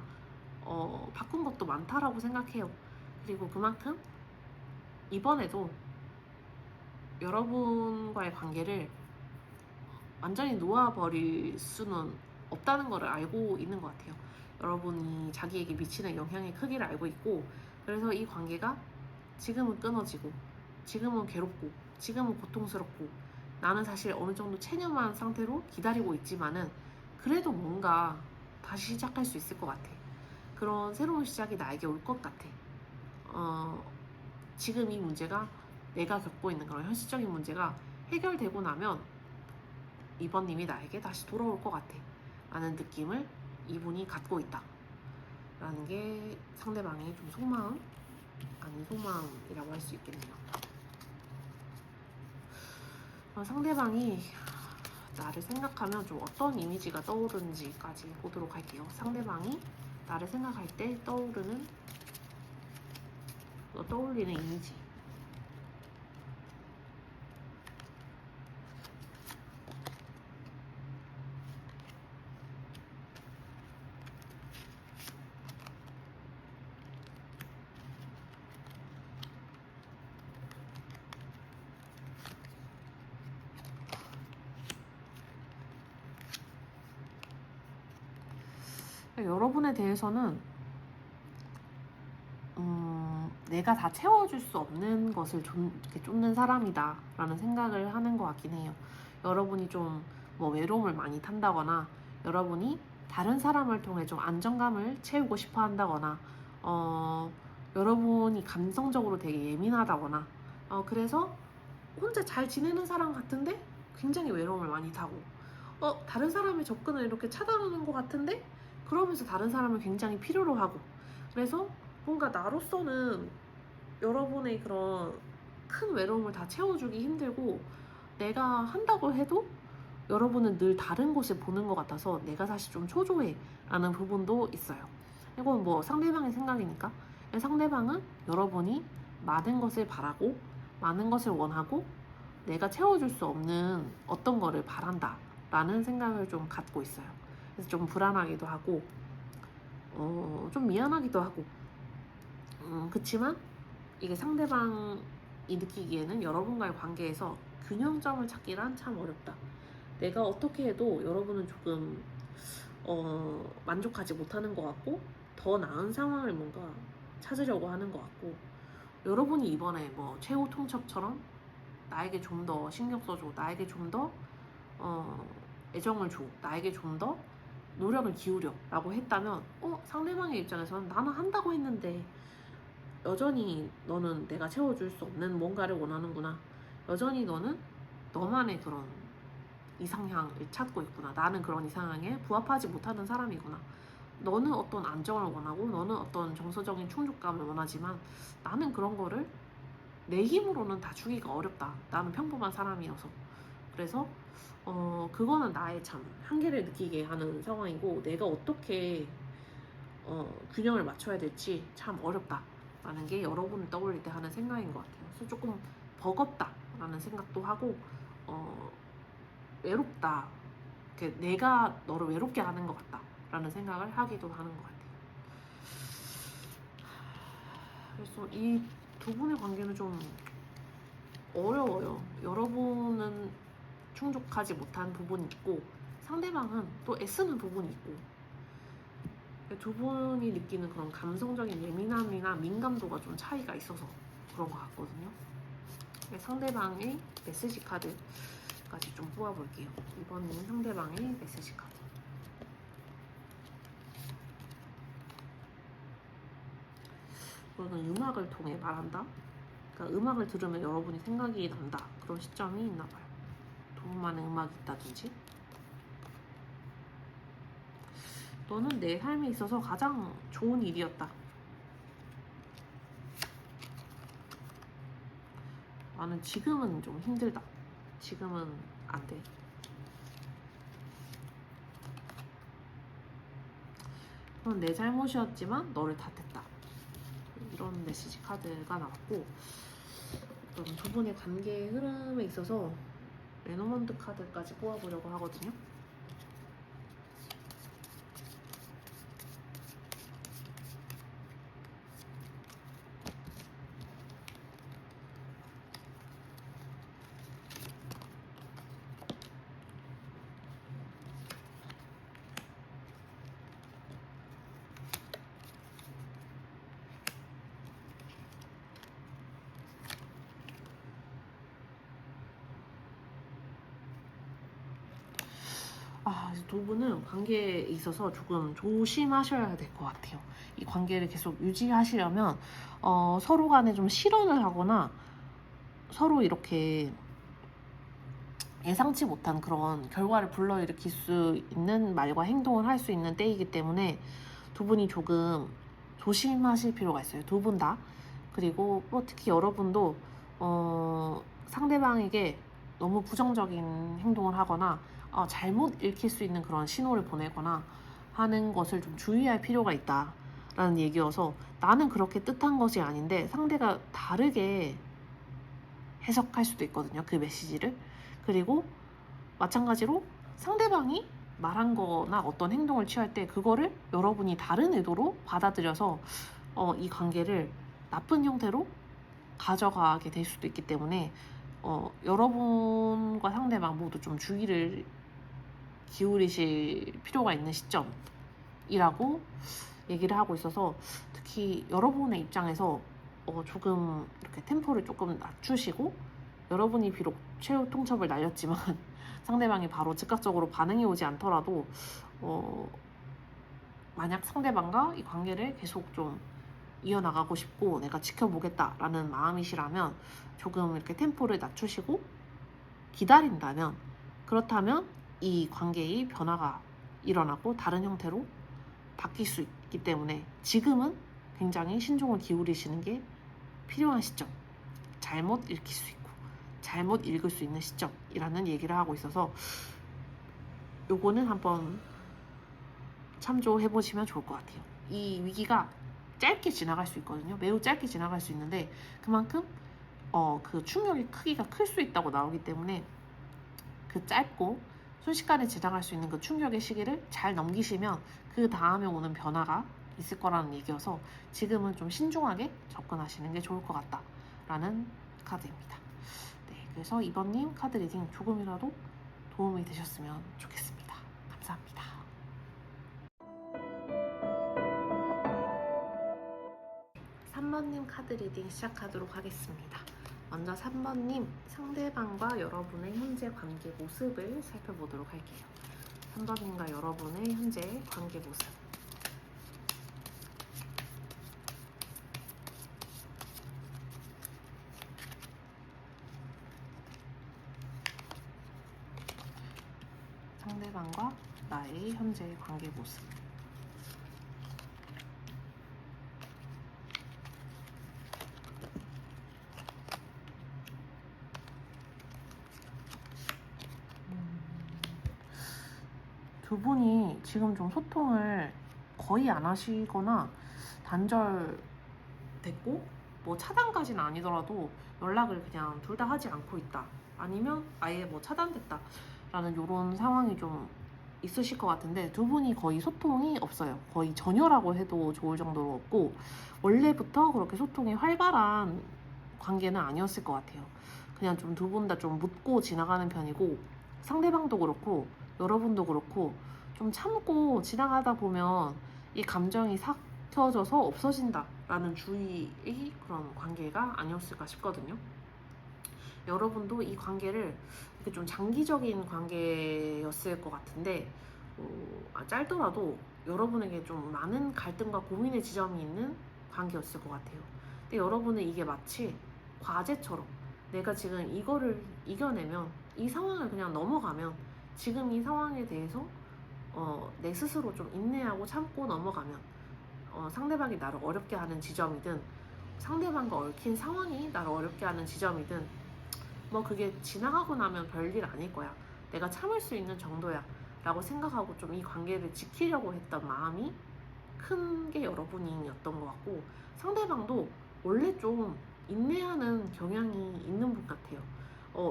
바꾼 것도 많다라고 생각해요. 그리고 그만큼 이번에도 여러분과의 관계를 완전히 놓아버릴 수는 없다는 것을 알고 있는 것 같아요. 여러분이 자기에게 미치는 영향의 크기를 알고 있고, 그래서 이 관계가 지금은 끊어지고, 지금은 괴롭고, 지금은 고통스럽고, 나는 사실 어느 정도 체념한 상태로 기다리고 있지만은 그래도 뭔가 다시 시작할 수 있을 것 같아. 그런 새로운 시작이 나에게 올 것 같아. 지금 이 문제가, 내가 겪고 있는 그런 현실적인 문제가 해결되고 나면 이번님이 나에게 다시 돌아올 것 같아 라는 느낌을 이분이 갖고 있다 라는 게 상대방의 좀 속마음, 아닌 속마음이라고 할 수 있겠네요. 상대방이 나를 생각하면 좀 어떤 이미지가 떠오르는지까지 보도록 할게요. 상대방이 나를 생각할 때 떠올리는 이미지. 여러분에 대해서는 내가 다 채워줄 수 없는 것을 이렇게 쫓는 사람이다 라는 생각을 하는 것 같긴 해요. 여러분이 좀 뭐 외로움을 많이 탄다거나 여러분이 다른 사람을 통해 좀 안정감을 채우고 싶어 한다거나 여러분이 감성적으로 되게 예민하다거나 그래서 혼자 잘 지내는 사람 같은데 굉장히 외로움을 많이 타고 다른 사람의 접근을 이렇게 차단하는 것 같은데 그러면서 다른 사람을 굉장히 필요로 하고 그래서 뭔가 나로서는 여러분의 그런 큰 외로움을 다 채워주기 힘들고 내가 한다고 해도 여러분은 늘 다른 곳을 보는 것 같아서 내가 사실 좀 초조해 라는 부분도 있어요. 이건 뭐 상대방의 생각이니까 상대방은 여러분이 많은 것을 바라고 많은 것을 원하고 내가 채워줄 수 없는 어떤 거를 바란다 라는 생각을 좀 갖고 있어요. 그래서 좀 불안하기도 하고 좀 미안하기도 하고 그치만 이게 상대방이 느끼기에는 여러분과의 관계에서 균형점을 찾기란 참 어렵다. 내가 어떻게 해도 여러분은 조금 만족하지 못하는 것 같고 더 나은 상황을 뭔가 찾으려고 하는 것 같고 여러분이 이번에 뭐 최후 통첩처럼 나에게 좀 더 신경 써줘, 나에게 좀 더 애정을 줘, 나에게 좀 더 노력을 기울여 라고 했다면 상대방의 입장에서는 나는 한다고 했는데 여전히 너는 내가 채워줄 수 없는 뭔가를 원하는구나. 여전히 너는 너만의 그런 이상향을 찾고 있구나. 나는 그런 이상향에 부합하지 못하는 사람이구나. 너는 어떤 안정을 원하고 너는 어떤 정서적인 충족감을 원하지만 나는 그런 거를 내 힘으로는 다 주기가 어렵다. 나는 평범한 사람이어서. 그래서 그거는 나의 참 한계를 느끼게 하는 상황이고 내가 어떻게 균형을 맞춰야 될지 참 어렵다라는 게 여러분을 떠올릴 때 하는 생각인 것 같아요. 그래서 조금 버겁다라는 생각도 하고 외롭다. 내가 너를 외롭게 하는 것 같다라는 생각을 하기도 하는 것 같아요. 그래서 이 두 분의 관계는 좀 어려워요. 여러분은 충족하지 못한 부분이 있고 상대방은 또 애쓰는 부분이 있고 두 분이 느끼는 그런 감성적인 예민함이나 민감도가 좀 차이가 있어서 그런 것 같거든요. 상대방의 메시지 카드까지 좀 뽑아볼게요. 이번에는 상대방의 메시지 카드. 이거는 음악을 통해 말한다. 그러니까 음악을 들으면 여러분이 생각이 난다. 그런 시점이 있나봐요. 도움하는 음악이 있다든지. 너는 내 삶에 있어서 가장 좋은 일이었다. 나는 지금은 좀 힘들다. 지금은 안 돼. 그건 내 잘못이었지만 너를 탓했다. 이런 메시지 카드가 나왔고 두 분의 관계의 흐름에 있어서 레노먼드 카드까지 뽑아보려고 하거든요. 두 분은 관계에 있어서 조금 조심하셔야 될 것 같아요. 이 관계를 계속 유지하시려면 서로 간에 좀 실언을 하거나 서로 이렇게 예상치 못한 그런 결과를 불러일으킬 수 있는 말과 행동을 할 수 있는 때이기 때문에 두 분이 조금 조심하실 필요가 있어요. 두 분 다. 그리고 특히 여러분도 상대방에게 너무 부정적인 행동을 하거나 잘못 읽힐 수 있는 그런 신호를 보내거나 하는 것을 좀 주의할 필요가 있다라는 얘기여서 나는 그렇게 뜻한 것이 아닌데 상대가 다르게 해석할 수도 있거든요. 그 메시지를. 그리고 마찬가지로 상대방이 말한 거나 어떤 행동을 취할 때 그거를 여러분이 다른 의도로 받아들여서 이 관계를 나쁜 형태로 가져가게 될 수도 있기 때문에 여러분과 상대방 모두 좀 주의를 기울이실 필요가 있는 시점이라고 얘기를 하고 있어서 특히 여러분의 입장에서 조금 이렇게 템포를 조금 낮추시고 여러분이 비록 최후 통첩을 날렸지만 상대방이 바로 즉각적으로 반응이 오지 않더라도 만약 상대방과 이 관계를 계속 좀 이어나가고 싶고 내가 지켜보겠다라는 마음이시라면 조금 이렇게 템포를 낮추시고 기다린다면, 그렇다면 이 관계의 변화가 일어나고 다른 형태로 바뀔 수 있기 때문에 지금은 굉장히 신중을 기울이시는 게 필요한 시점, 잘못 읽힐 수 있고 잘못 읽을 수 있는 시점이라는 얘기를 하고 있어서 요거는 한번 참조해 보시면 좋을 것 같아요. 이 위기가 짧게 지나갈 수 있거든요. 매우 짧게 지나갈 수 있는데 그만큼 그 충격의 크기가 클 수 있다고 나오기 때문에 그 짧고 순식간에 지나갈 수 있는 그 충격의 시기를 잘 넘기시면 그 다음에 오는 변화가 있을 거라는 얘기여서 지금은 좀 신중하게 접근하시는 게 좋을 것 같다라는 카드입니다. 네, 그래서 이번님 카드 리딩 조금이라도 도움이 되셨으면 좋겠습니다. 감사합니다. 3번님 카드 리딩 시작하도록 하겠습니다. 먼저 3번님, 상대방과 여러분의 현재 관계 모습을 살펴보도록 할게요. 3번님과 여러분의 현재 관계 모습. 상대방과 나의 현재 관계 모습. 두 분이 지금 좀 소통을 거의 안 하시거나 단절됐고 뭐 차단까지는 아니더라도 연락을 그냥 둘 다 하지 않고 있다, 아니면 아예 뭐 차단됐다 라는 이런 상황이 좀 있으실 것 같은데 두 분이 거의 소통이 없어요. 거의 전혀라고 해도 좋을 정도로 없고 원래부터 그렇게 소통이 활발한 관계는 아니었을 것 같아요. 그냥 좀 두 분 다 좀 묻고 지나가는 편이고 상대방도 그렇고 여러분도 그렇고 좀 참고 지나가다 보면 이 감정이 삭혀져서 없어진다 라는 주의의 그런 관계가 아니었을까 싶거든요. 여러분도 이 관계를 이렇게 좀 장기적인 관계였을 것 같은데 짧더라도 여러분에게 좀 많은 갈등과 고민의 지점이 있는 관계였을 것 같아요. 근데 여러분은 이게 마치 과제처럼 내가 지금 이거를 이겨내면, 이 상황을 그냥 넘어가면, 지금 이 상황에 대해서 내 스스로 좀 인내하고 참고 넘어가면 상대방이 나를 어렵게 하는 지점이든 상대방과 얽힌 상황이 나를 어렵게 하는 지점이든 뭐 그게 지나가고 나면 별일 아닐 거야, 내가 참을 수 있는 정도야 라고 생각하고 좀 이 관계를 지키려고 했던 마음이 큰 게 여러분이었던 것 같고, 상대방도 원래 좀 인내하는 경향이 있는 분 같아요.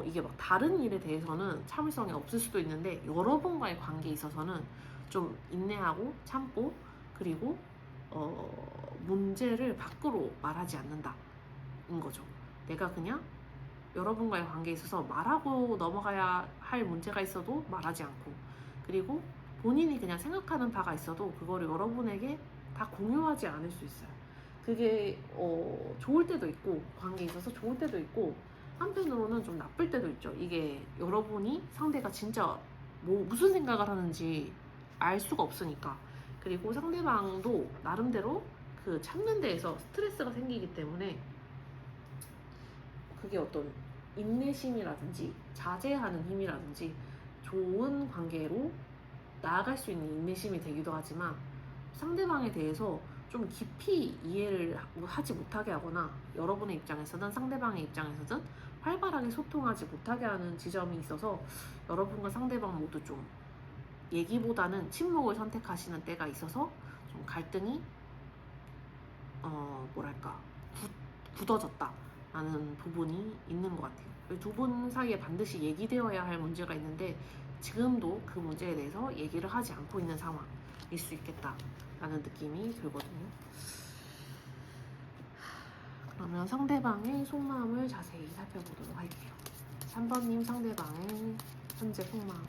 이게 막 다른 일에 대해서는 참을성이 없을 수도 있는데 여러분과의 관계에 있어서는 좀 인내하고 참고, 그리고 문제를 밖으로 말하지 않는다인 거죠. 내가 그냥 여러분과의 관계에 있어서 말하고 넘어가야 할 문제가 있어도 말하지 않고, 그리고 본인이 그냥 생각하는 바가 있어도 그거를 여러분에게 다 공유하지 않을 수 있어요. 그게 좋을 때도 있고 관계에 있어서 좋을 때도 있고 한편으로는 좀 나쁠 때도 있죠. 이게 여러분이 상대가 진짜 뭐 무슨 생각을 하는지 알 수가 없으니까. 그리고 상대방도 나름대로 그 참는 데에서 스트레스가 생기기 때문에 그게 어떤 인내심이라든지 자제하는 힘이라든지 좋은 관계로 나아갈 수 있는 인내심이 되기도 하지만 상대방에 대해서 좀 깊이 이해를 하지 못하게 하거나 여러분의 입장에서든 상대방의 입장에서든 활발하게 소통하지 못하게 하는 지점이 있어서 여러분과 상대방 모두 좀 얘기보다는 침묵을 선택하시는 때가 있어서 좀 갈등이 뭐랄까 굳어졌다라는 부분이 있는 것 같아요. 두 분 사이에 반드시 얘기되어야 할 문제가 있는데 지금도 그 문제에 대해서 얘기를 하지 않고 있는 상황일 수 있겠다라는 느낌이 들거든요. 그러면 상대방의 속마음을 자세히 살펴보도록 할게요. 3번님 상대방의 현재 속마음.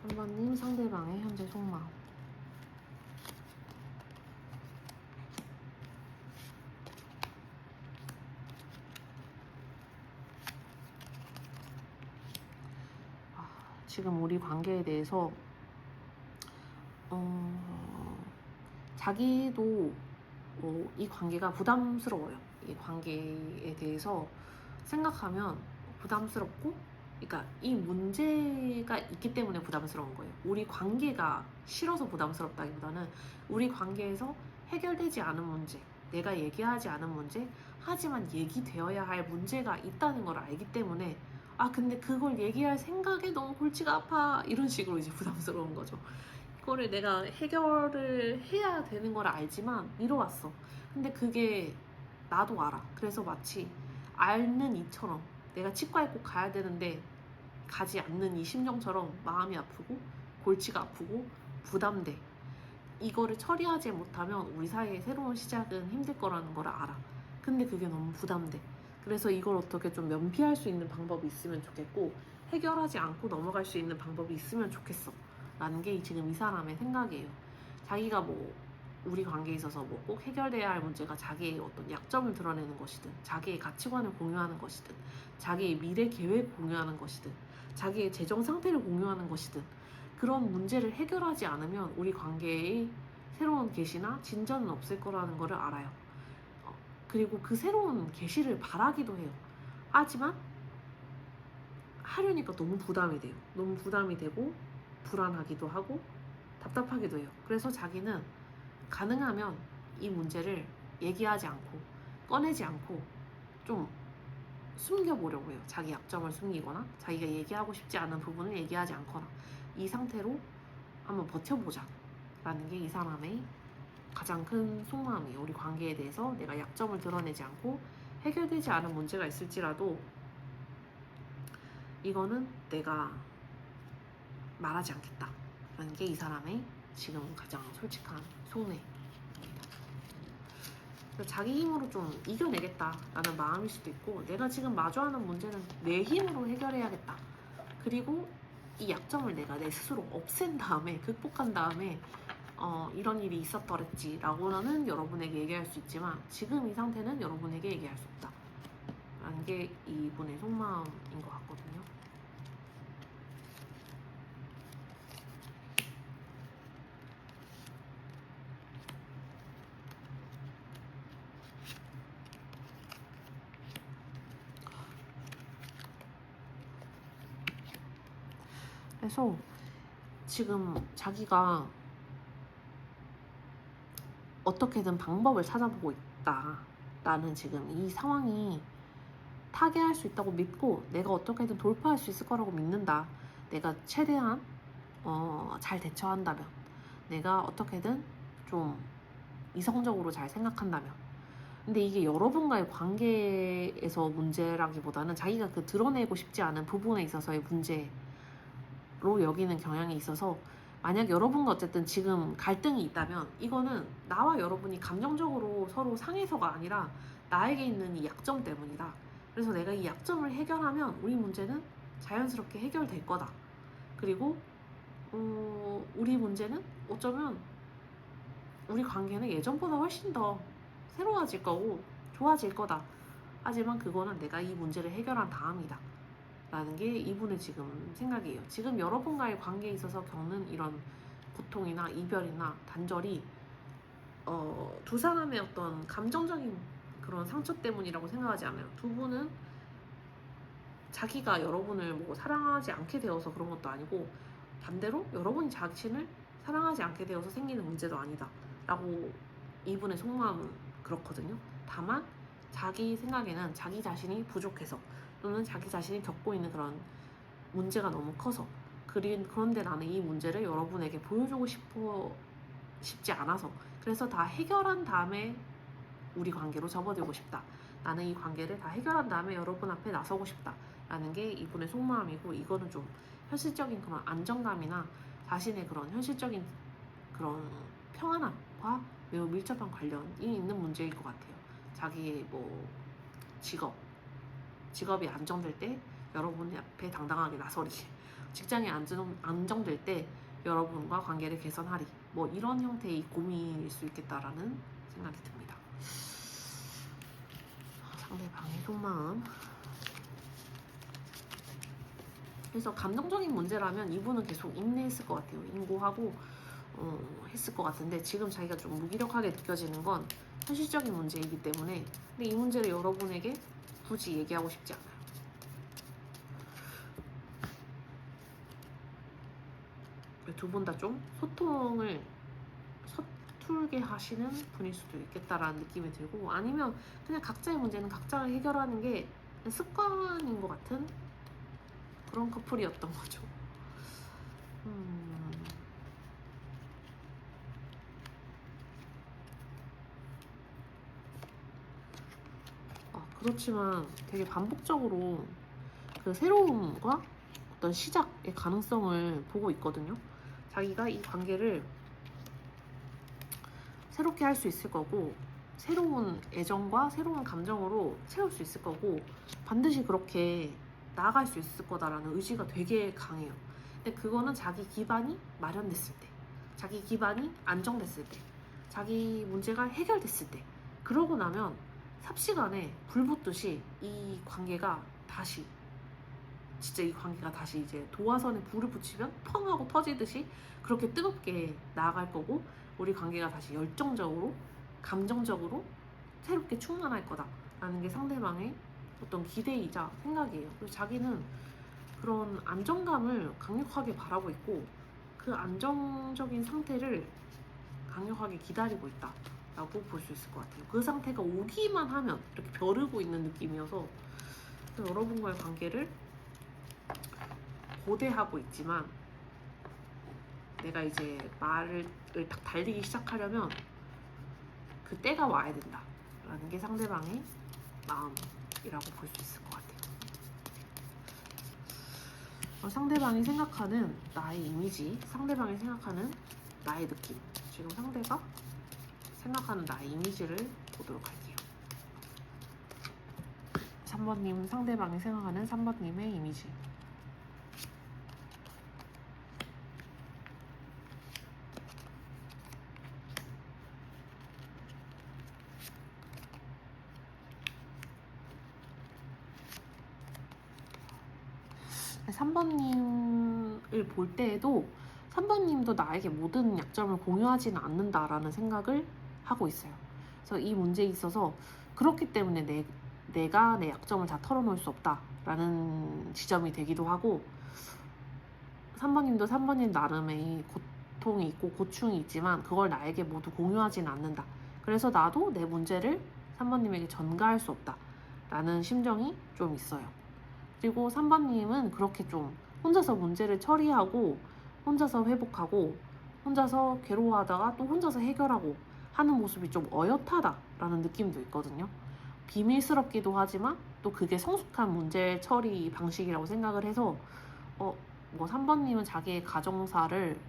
3번님 상대방의 현재 속마음. 지금 우리 관계에 대해서 자기도 이 관계가 부담스러워요. 이 관계에 대해서 생각하면 부담스럽고, 그러니까 이 문제가 있기 때문에 부담스러운 거예요. 우리 관계가 싫어서 부담스럽다기보다는 우리 관계에서 해결되지 않은 문제, 내가 얘기하지 않은 문제, 하지만 얘기되어야 할 문제가 있다는 걸 알기 때문에 근데 그걸 얘기할 생각에 너무 골치가 아파, 이런 식으로 이제 부담스러운 거죠. 이거를 내가 해결을 해야 되는 걸 알지만 미뤄왔어. 근데 그게 나도 알아. 그래서 마치 앓는 이처럼 내가 치과에 꼭 가야 되는데 가지 않는 이 심정처럼 마음이 아프고 골치가 아프고 부담돼. 이거를 처리하지 못하면 우리 사이의 새로운 시작은 힘들 거라는 걸 알아. 근데 그게 너무 부담돼. 그래서 이걸 어떻게 좀 면피할 수 있는 방법이 있으면 좋겠고, 해결하지 않고 넘어갈 수 있는 방법이 있으면 좋겠어 라는 게 지금 이 사람의 생각이에요. 자기가 뭐 우리 관계에 있어서 뭐 꼭 해결돼야 할 문제가 자기의 어떤 약점을 드러내는 것이든, 자기의 가치관을 공유하는 것이든, 자기의 미래 계획을 공유하는 것이든, 자기의 재정 상태를 공유하는 것이든, 그런 문제를 해결하지 않으면 우리 관계의 새로운 계시나 진전은 없을 거라는 것을 알아요. 그리고 그 새로운 계시를 바라기도 해요. 하지만 하려니까 너무 부담이 돼요. 너무 부담이 되고 불안하기도 하고 답답하기도 해요. 그래서 자기는 가능하면 이 문제를 얘기하지 않고 꺼내지 않고 좀 숨겨보려고 해요. 자기 약점을 숨기거나 자기가 얘기하고 싶지 않은 부분을 얘기하지 않거나 이 상태로 한번 버텨보자 라는 게 이 사람의 가장 큰 속마음이에요. 우리 관계에 대해서 내가 약점을 드러내지 않고 해결되지 않은 문제가 있을지라도 이거는 내가 말하지 않겠다 라는 게 이 사람의 지금 가장 솔직한 속내입니다. 자기 힘으로 좀 이겨내겠다라는 마음일 수도 있고, 내가 지금 마주하는 문제는 내 힘으로 해결해야겠다. 그리고 이 약점을 내가 내 스스로 없앤 다음에, 극복한 다음에 이런 일이 있었더랬지 라고는 여러분에게 얘기할 수 있지만 지금 이 상태는 여러분에게 얘기할 수 없다 라는 게 이분의 속마음인 것 같거든요. 그래서 지금 자기가 어떻게든 방법을 찾아보고 있다라는 지금 이 상황이 타개할 수 있다고 믿고 내가 어떻게든 돌파할 수 있을 거라고 믿는다. 내가 최대한 잘 대처한다면, 내가 어떻게든 좀 이성적으로 잘 생각한다면. 근데 이게 여러분과의 관계에서 문제라기보다는 자기가 그 드러내고 싶지 않은 부분에 있어서의 문제로 여기는 경향이 있어서, 만약 여러분과 어쨌든 지금 갈등이 있다면 이거는 나와 여러분이 감정적으로 서로 상해서가 아니라 나에게 있는 이 약점 때문이다. 그래서 내가 이 약점을 해결하면 우리 문제는 자연스럽게 해결될 거다. 그리고 우리 문제는 어쩌면 우리 관계는 예전보다 훨씬 더 새로워질 거고 좋아질 거다. 하지만 그거는 내가 이 문제를 해결한 다음이다 라는 게 이분의 지금 생각이에요. 지금 여러분과의 관계에 있어서 겪는 이런 고통이나 이별이나 단절이 두 사람의 어떤 감정적인 그런 상처 때문이라고 생각하지 않아요. 두 분은 자기가 여러분을 뭐 사랑하지 않게 되어서 그런 것도 아니고, 반대로 여러분이 자신을 사랑하지 않게 되어서 생기는 문제도 아니다 라고 이분의 속마음은 그렇거든요. 다만 자기 생각에는 자기 자신이 부족해서, 또는 자기 자신이 겪고 있는 그런 문제가 너무 커서, 그런데 나는 이 문제를 여러분에게 보여주고 싶지 않아서, 그래서 다 해결한 다음에 우리 관계로 접어들고 싶다. 나는 이 관계를 다 해결한 다음에 여러분 앞에 나서고 싶다 라는 게 이분의 속마음이고, 이거는 좀 현실적인 그런 안정감이나 자신의 그런 현실적인 그런 평안함과 매우 밀접한 관련이 있는 문제일 것 같아요. 자기의 뭐 직업이 안정될 때 여러분 앞에 당당하게 나서리, 직장이 안정될 때 여러분과 관계를 개선하리, 뭐 이런 형태의 고민일 수 있겠다라는 생각이 듭니다. 상대방의 속마음. 그래서 감정적인 문제라면 이분은 계속 인내했을 것 같아요. 인고하고 했을 것 같은데 지금 자기가 좀 무기력하게 느껴지는 건 현실적인 문제이기 때문에 근데 이 문제를 여러분에게 굳이 얘기하고 싶지 않아요. 두 분 다 좀 소통을 서툴게 하시는 분일 수도 있겠다라는 느낌이 들고 아니면 그냥 각자의 문제는 각자가 해결하는 게 습관인 것 같은 그런 커플이었던 거죠. 그렇지만 되게 반복적으로 그 새로움과 어떤 시작의 가능성을 보고 있거든요. 자기가 이 관계를 새롭게 할 수 있을 거고 새로운 애정과 새로운 감정으로 채울 수 있을 거고 반드시 그렇게 나아갈 수 있을 거다라는 의지가 되게 강해요. 근데 그거는 자기 기반이 마련됐을 때, 자기 기반이 안정됐을 때, 자기 문제가 해결됐을 때 그러고 나면 삽시간에 불 붙듯이 이 관계가 다시 진짜 이 관계가 다시 이제 도화선에 불을 붙이면 펑 하고 터지듯이 그렇게 뜨겁게 나아갈 거고 우리 관계가 다시 열정적으로 감정적으로 새롭게 충만할 거다라는 게 상대방의 어떤 기대이자 생각이에요. 그래서 자기는 그런 안정감을 강력하게 바라고 있고 그 안정적인 상태를 강력하게 기다리고 있다라고 볼 수 있을 것 같아요. 그 상태가 오기만 하면 이렇게 벼르고 있는 느낌이어서 여러분과의 관계를 고대하고 있지만 내가 이제 말을 딱 달리기 시작하려면 그 때가 와야 된다라는 게 상대방의 마음이라고 볼 수 있을 것 같아요. 상대방이 생각하는 나의 이미지, 상대방이 생각하는 나의 느낌, 지금 상대가 생각하는 나의 이미지를 보도록 할게요. 3번님, 상대방이 생각하는 3번님의 이미지. 삼 3번님을 볼 때에도 3번님도 나에게 모든 약점을 공유하지는 않는다라는 생각을 하고 있어요. 그래서 이 문제에 있어서 그렇기 때문에 내가 내 약점을 다 털어놓을 수 없다라는 지점이 되기도 하고 3번님도 3번님 나름의 고통이 있고 고충이 있지만 그걸 나에게 모두 공유하지는 않는다. 그래서 나도 내 문제를 3번님에게 전가할 수 없다라는 심정이 좀 있어요. 그리고 3번님은 그렇게 좀 혼자서 문제를 처리하고 혼자서 회복하고 혼자서 괴로워하다가 또 혼자서 해결하고 하는 모습이 좀 어엿하다라는 느낌도 있거든요. 비밀스럽기도 하지만 또 그게 성숙한 문제 처리 방식이라고 생각을 해서 뭐 3번님은 자기의 가정사를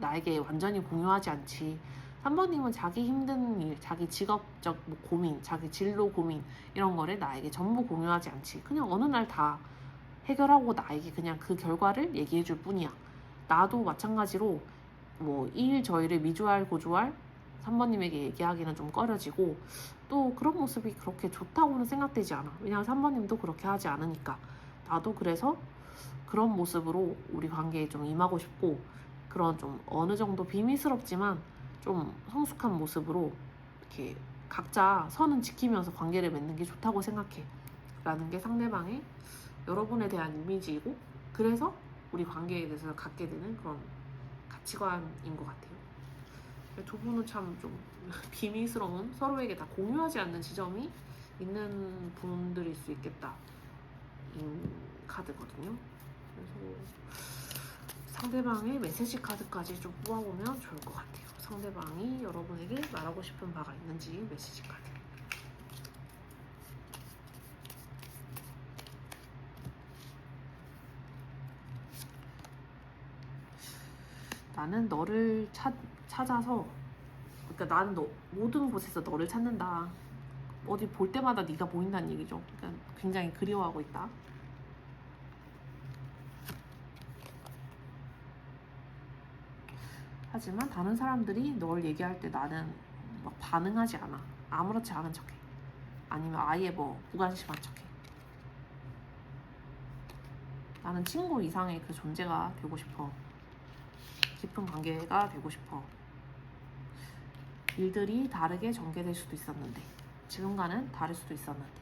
나에게 완전히 공유하지 않지 3번님은 자기 힘든 일, 자기 직업적 뭐 고민, 자기 진로 고민 이런 거를 나에게 전부 공유하지 않지 그냥 어느 날 다 해결하고 나에게 그냥 그 결과를 얘기해 줄 뿐이야. 나도 마찬가지로 뭐 이 일 저 일을 미주알 고주알 3번님에게 얘기하기는 좀 꺼려지고 또 그런 모습이 그렇게 좋다고는 생각되지 않아. 왜냐하면 3번님도 그렇게 하지 않으니까. 나도 그래서 그런 모습으로 우리 관계에 좀 임하고 싶고 그런 좀 어느 정도 비밀스럽지만 좀 성숙한 모습으로 이렇게 각자 선은 지키면서 관계를 맺는 게 좋다고 생각해 라는 게 상대방의 여러분에 대한 이미지이고 그래서 우리 관계에 대해서 갖게 되는 그런 가치관인 것 같아요. 두 분은 참 좀 비밀스러운 서로에게 다 공유하지 않는 지점이 있는 분들일 수 있겠다 인 카드거든요. 그래서 상대방의 메시지 카드까지 좀 뽑아보면 좋을 것 같아요. 상대방이 여러분에게 말하고 싶은 바가 있는지 메시지 카드. 나는 너를 찾아서 그러니까 나는 모든 곳에서 너를 찾는다. 어디 볼 때마다 네가 보인다는 얘기죠. 그러니까 굉장히 그리워하고 있다. 하지만 다른 사람들이 널 얘기할 때 나는 막 반응하지 않아. 아무렇지 않은 척해. 아니면 아예 뭐 무관심한 척해. 나는 친구 이상의 그 존재가 되고 싶어. 깊은 관계가 되고 싶어. 일들이 다르게 전개될 수도 있었는데, 지금과는 다를 수도 있었는데.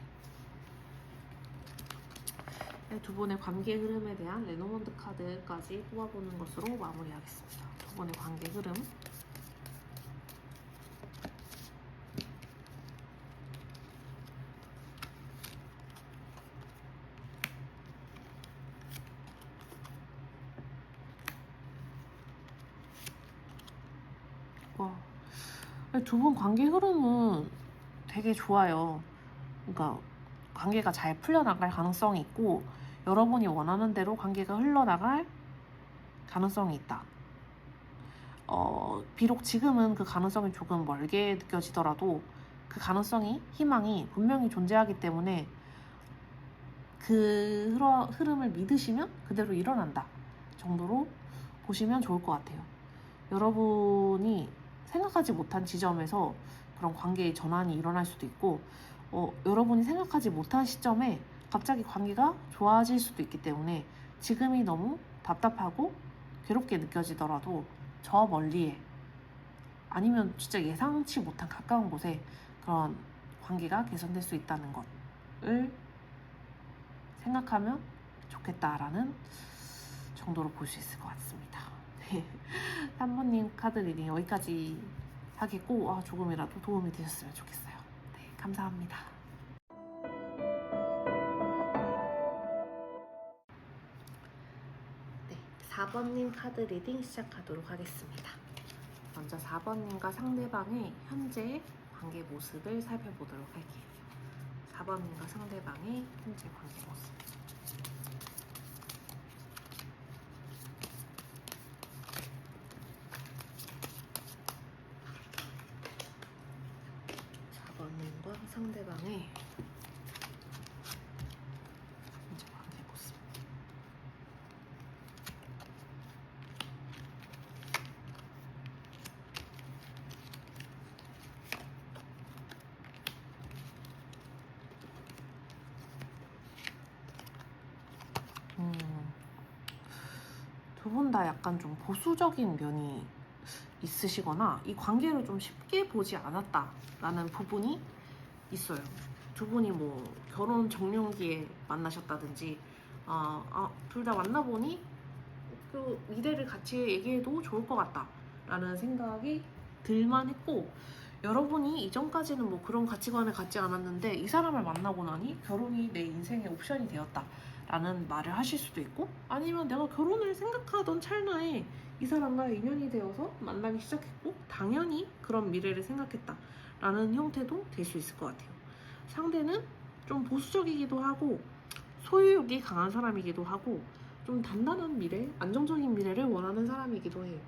두 분의 관계 흐름에 대한 레노먼드 카드까지 뽑아보는 것으로 마무리하겠습니다. 두 분의 관계 흐름. 두 분 관계 흐름은 되게 좋아요. 그러니까 관계가 잘 풀려나갈 가능성이 있고, 여러분이 원하는 대로 관계가 흘러나갈 가능성이 있다. 비록 지금은 그 가능성이 조금 멀게 느껴지더라도 그 가능성이, 희망이 분명히 존재하기 때문에 그 흐름을 믿으시면 그대로 일어난다 정도로 보시면 좋을 것 같아요. 여러분이 생각하지 못한 지점에서 그런 관계의 전환이 일어날 수도 있고, 여러분이 생각하지 못한 시점에 갑자기 관계가 좋아질 수도 있기 때문에 지금이 너무 답답하고 괴롭게 느껴지더라도 저 멀리에, 아니면 진짜 예상치 못한 가까운 곳에 그런 관계가 개선될 수 있다는 것을 생각하면 좋겠다라는 정도로 볼 수 있을 것 같습니다. 3번님 카드 리딩 여기까지 하겠고, 조금이라도 도움이 되셨으면 좋겠어요. 네, 감사합니다. 네, 4번님 카드 리딩 시작하도록 하겠습니다. 먼저 4번님과 상대방의 현재 관계 모습을 살펴보도록 할게요. 4번님과 상대방의 현재 관계 모습. 과 상대방의 현재 관계 모습. 두 분 다 약간 좀 보수적인 면이 있으시거나 이 관계를 좀 쉽게 보지 않았다라는 부분이 있어요. 두 분이 뭐 결혼 적령기에 만나셨다든지, 둘 다 만나보니 그 미래를 같이 얘기해도 좋을 것 같다라는 생각이 들만 했고, 여러분이 이전까지는 뭐 그런 가치관을 갖지 않았는데 이 사람을 만나고 나니 결혼이 내 인생의 옵션이 되었다라는 말을 하실 수도 있고, 아니면 내가 결혼을 생각하던 찰나에 이 사람과 인연이 되어서 만나기 시작했고 당연히 그런 미래를 생각했다라는 형태도 될 수 있을 것 같아요. 상대는 좀 보수적이기도 하고 소유욕이 강한 사람이기도 하고 좀 단단한 미래, 안정적인 미래를 원하는 사람이기도 해요.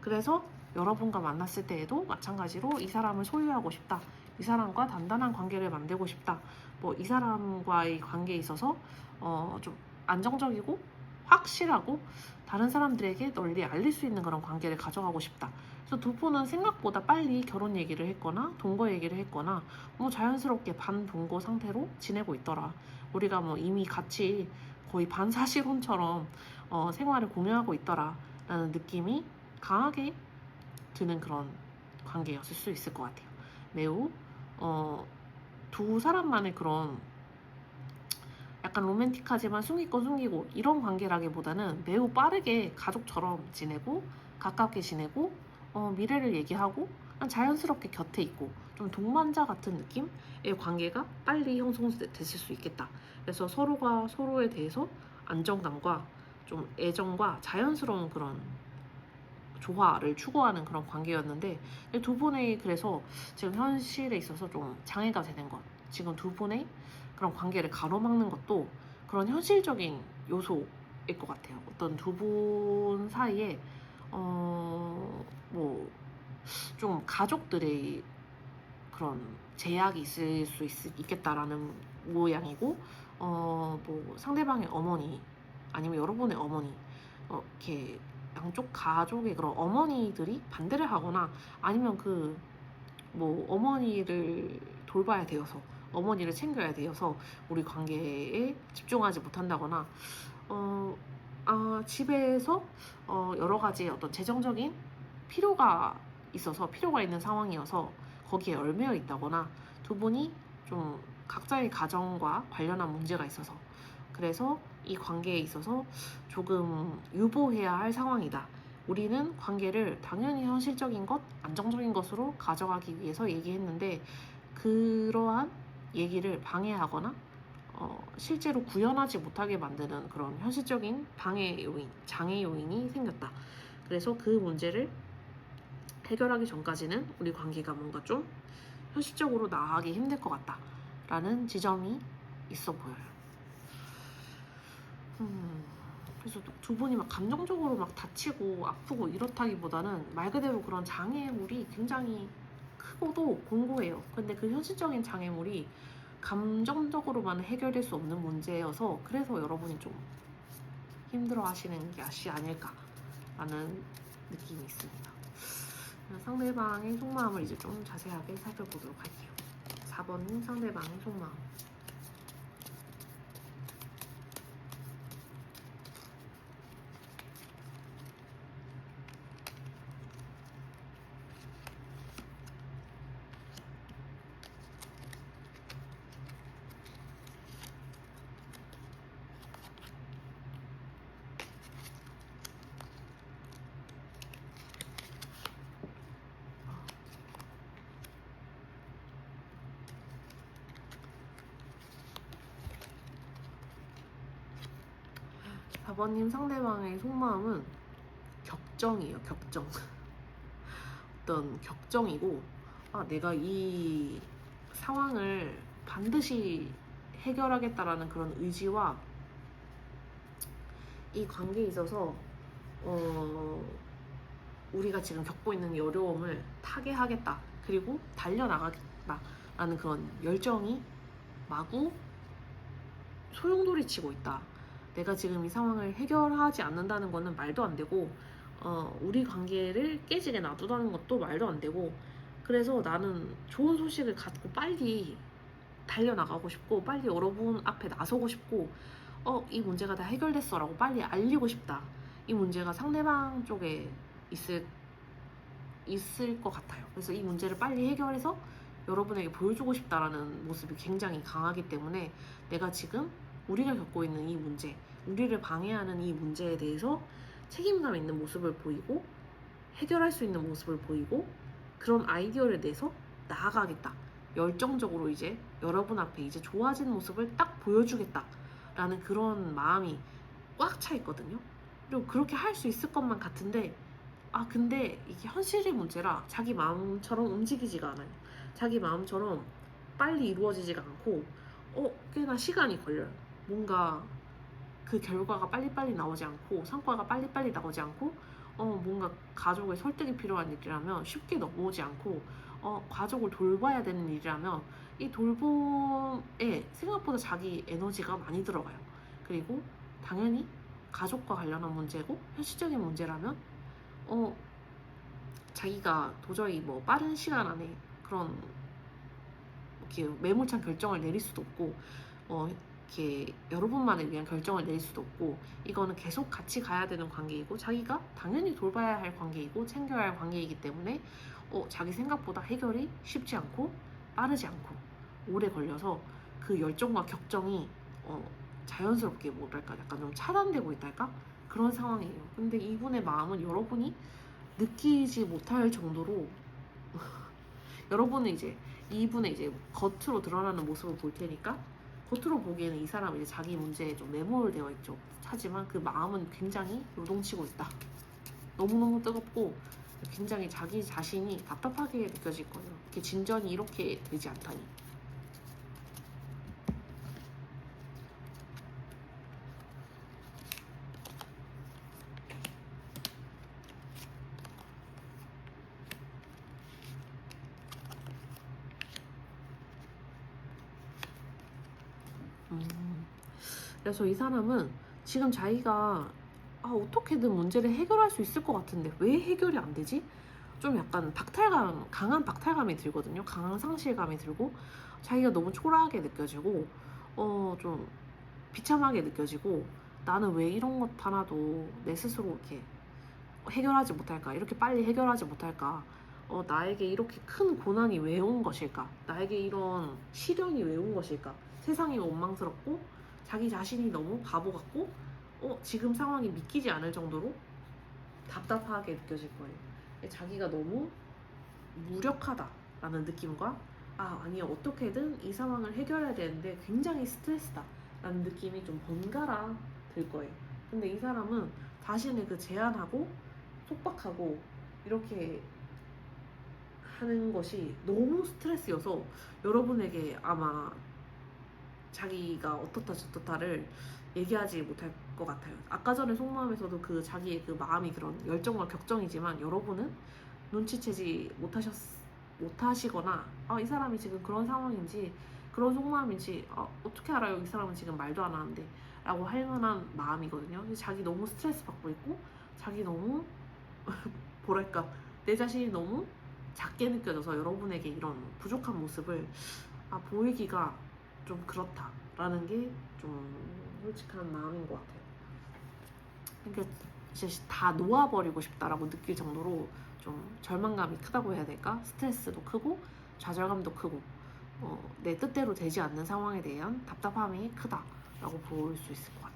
그래서 여러분과 만났을 때에도 마찬가지로 이 사람을 소유하고 싶다, 이 사람과 단단한 관계를 만들고 싶다, 뭐 이 사람과의 관계에 있어서 좀 안정적이고 확실하고 다른 사람들에게 널리 알릴 수 있는 그런 관계를 가져가고 싶다. 그래서 두 분은 생각보다 빨리 결혼 얘기를 했거나 동거 얘기를 했거나 뭐 자연스럽게 반동거 상태로 지내고 있더라. 우리가 뭐 이미 같이 거의 반사실혼처럼 생활을 공유하고 있더라 라는 느낌이 강하게 드는 그런 관계였을 수 있을 것 같아요. 매우 두 사람만의 그런 약간 로맨틱하지만 숨길 건 숨기고 이런 관계라기보다는 매우 빠르게 가족처럼 지내고 가깝게 지내고 미래를 얘기하고 자연스럽게 곁에 있고 좀 동반자 같은 느낌의 관계가 빨리 형성됐을 수 있겠다. 그래서 서로가 서로에 대해서 안정감과 좀 애정과 자연스러운 그런 조화를 추구하는 그런 관계였는데, 두 분의 그래서 지금 현실에 있어서 좀 장애가 되는 것, 지금 두 분의 그런 관계를 가로막는 것도 그런 현실적인 요소일 것 같아요. 어떤 두 분 사이에 뭐 좀 가족들의 그런 제약이 있을 수 있겠다라는 모양이고, 뭐 상대방의 어머니 아니면 여러분의 어머니, 이렇게 양쪽 가족의 그런 어머니들이 반대를 하거나 아니면 그 뭐 어머니를 돌봐야 되어서 어머니를 챙겨야 되어서 우리 관계에 집중하지 못한다거나 집에서 여러 가지 어떤 재정적인 필요가 필요가 있는 상황이어서 거기에 얽매여 있다거나 두 분이 좀 각자의 가정과 관련한 문제가 있어서 그래서 이 관계에 있어서 조금 유보해야 할 상황이다. 우리는 관계를 당연히 현실적인 것, 안정적인 것으로 가져가기 위해서 얘기했는데 그러한 얘기를 방해하거나 실제로 구현하지 못하게 만드는 그런 현실적인 방해 요인, 장애 요인이 생겼다. 그래서 그 문제를 해결하기 전까지는 우리 관계가 뭔가 좀 현실적으로 나아가기 힘들 것 같다라는 지점이 있어 보여요. 그래서 두 분이 막 감정적으로 막 다치고 아프고 이렇다기보다는 말 그대로 그런 장애물이 굉장히 크고도 공고해요. 근데 그 현실적인 장애물이 감정적으로만 해결될 수 없는 문제여서 그래서 여러분이 좀 힘들어 하시는 것이 아닐까라는 느낌이 있습니다. 상대방의 속마음을 이제 좀 자세하게 살펴보도록 할게요. 4번님 상대방의 속마음. 4번님 상대방의 속마음은 격정이에요. 격정. 어떤 격정이고 내가 이 상황을 반드시 해결하겠다라는 그런 의지와 이 관계에 있어서 우리가 지금 겪고 있는 이 어려움을 타개하겠다. 그리고 달려나가겠다라는 그런 열정이 마구 소용돌이치고 있다. 내가 지금 이 상황을 해결하지 않는다는 거는 말도 안 되고 우리 관계를 깨지게 놔두다는 것도 말도 안 되고 그래서 나는 좋은 소식을 갖고 빨리 달려나가고 싶고 빨리 여러분 앞에 나서고 싶고 이 문제가 다 해결됐어 라고 빨리 알리고 싶다. 이 문제가 상대방 쪽에 있을 것 같아요. 그래서 이 문제를 빨리 해결해서 여러분에게 보여주고 싶다라는 모습이 굉장히 강하기 때문에 내가 지금 우리가 겪고 있는 이 문제, 우리를 방해하는 이 문제에 대해서 책임감 있는 모습을 보이고 해결할 수 있는 모습을 보이고 그런 아이디어를 내서 나아가겠다. 열정적으로 이제 여러분 앞에 이제 좋아진 모습을 딱 보여주겠다라는 그런 마음이 꽉 차 있거든요. 그리고 그렇게 할 수 있을 것만 같은데 근데 이게 현실의 문제라 자기 마음처럼 움직이지가 않아요. 자기 마음처럼 빨리 이루어지지가 않고 꽤나 시간이 걸려요. 뭔가 그 결과가 빨리빨리 나오지 않고 성과가 빨리빨리 나오지 않고 뭔가 가족의 설득이 필요한 일이라면 쉽게 넘어오지 않고 가족을 돌봐야 되는 일이라면 이 돌봄에 생각보다 자기 에너지가 많이 들어가요. 그리고 당연히 가족과 관련한 문제고 현실적인 문제라면 자기가 도저히 뭐 빠른 시간 안에 그런 이렇게 매몰찬 결정을 내릴 수도 없고 이렇게 여러분만을 위한 결정을 내릴 수도 없고 이거는 계속 같이 가야 되는 관계이고 자기가 당연히 돌봐야 할 관계이고 챙겨야 할 관계이기 때문에 자기 생각보다 해결이 쉽지 않고 빠르지 않고 오래 걸려서 그 열정과 격정이 자연스럽게 뭐랄까 약간 좀 차단되고 있달까 그런 상황이에요. 근데 이분의 마음은 여러분이 느끼지 못할 정도로 여러분은 이제 이분의 이제 겉으로 드러나는 모습을 볼 테니까 겉으로 보기에는 이 사람은 이제 자기 문제에 좀 매몰되어 있죠. 하지만 그 마음은 굉장히 요동치고 있다. 너무너무 뜨겁고 굉장히 자기 자신이 답답하게 느껴질 거예요. 이렇게 진전이 이렇게 되지 않다니. 그래서 이 사람은 지금 자기가 어떻게든 문제를 해결할 수 있을 것 같은데 왜 해결이 안 되지? 좀 약간 강한 박탈감이 들거든요. 강한 상실감이 들고 자기가 너무 초라하게 느껴지고 좀 비참하게 느껴지고 나는 왜 이런 것 하나도 내 스스로 이렇게 해결하지 못할까? 이렇게 빨리 해결하지 못할까? 나에게 이렇게 큰 고난이 왜 온 것일까? 나에게 이런 시련이 왜 온 것일까? 세상이 원망스럽고 자기 자신이 너무 바보 같고 지금 상황이 믿기지 않을 정도로 답답하게 느껴질 거예요. 자기가 너무 무력하다라는 느낌과 아니 어떻게든 이 상황을 해결해야 되는데 굉장히 스트레스다 라는 느낌이 좀 번갈아 들 거예요. 근데 이 사람은 자신을 그 제한하고 속박하고 이렇게 하는 것이 너무 스트레스여서 여러분에게 아마 자기가 어떻다 저떻다를 얘기하지 못할 것 같아요. 아까 전에 속마음에서도 그 자기의 그 마음이 그런 열정과 격정이지만 여러분은 눈치채지 못하시거나 이 사람이 지금 그런 상황인지 그런 속마음인지 어떻게 알아요? 이 사람은 지금 말도 안 하는데 라고 할 만한 마음이거든요. 자기 너무 스트레스 받고 있고 자기 너무 뭐랄까 내 자신이 너무 작게 느껴져서 여러분에게 이런 부족한 모습을 보이기가 좀 그렇다라는 게 좀 솔직한 마음인 것 같아요. 그러니까 이제 다 놓아버리고 싶다라고 느낄 정도로 좀 절망감이 크다고 해야 될까? 스트레스도 크고 좌절감도 크고 내 뜻대로 되지 않는 상황에 대한 답답함이 크다라고 볼 수 있을 것 같아요.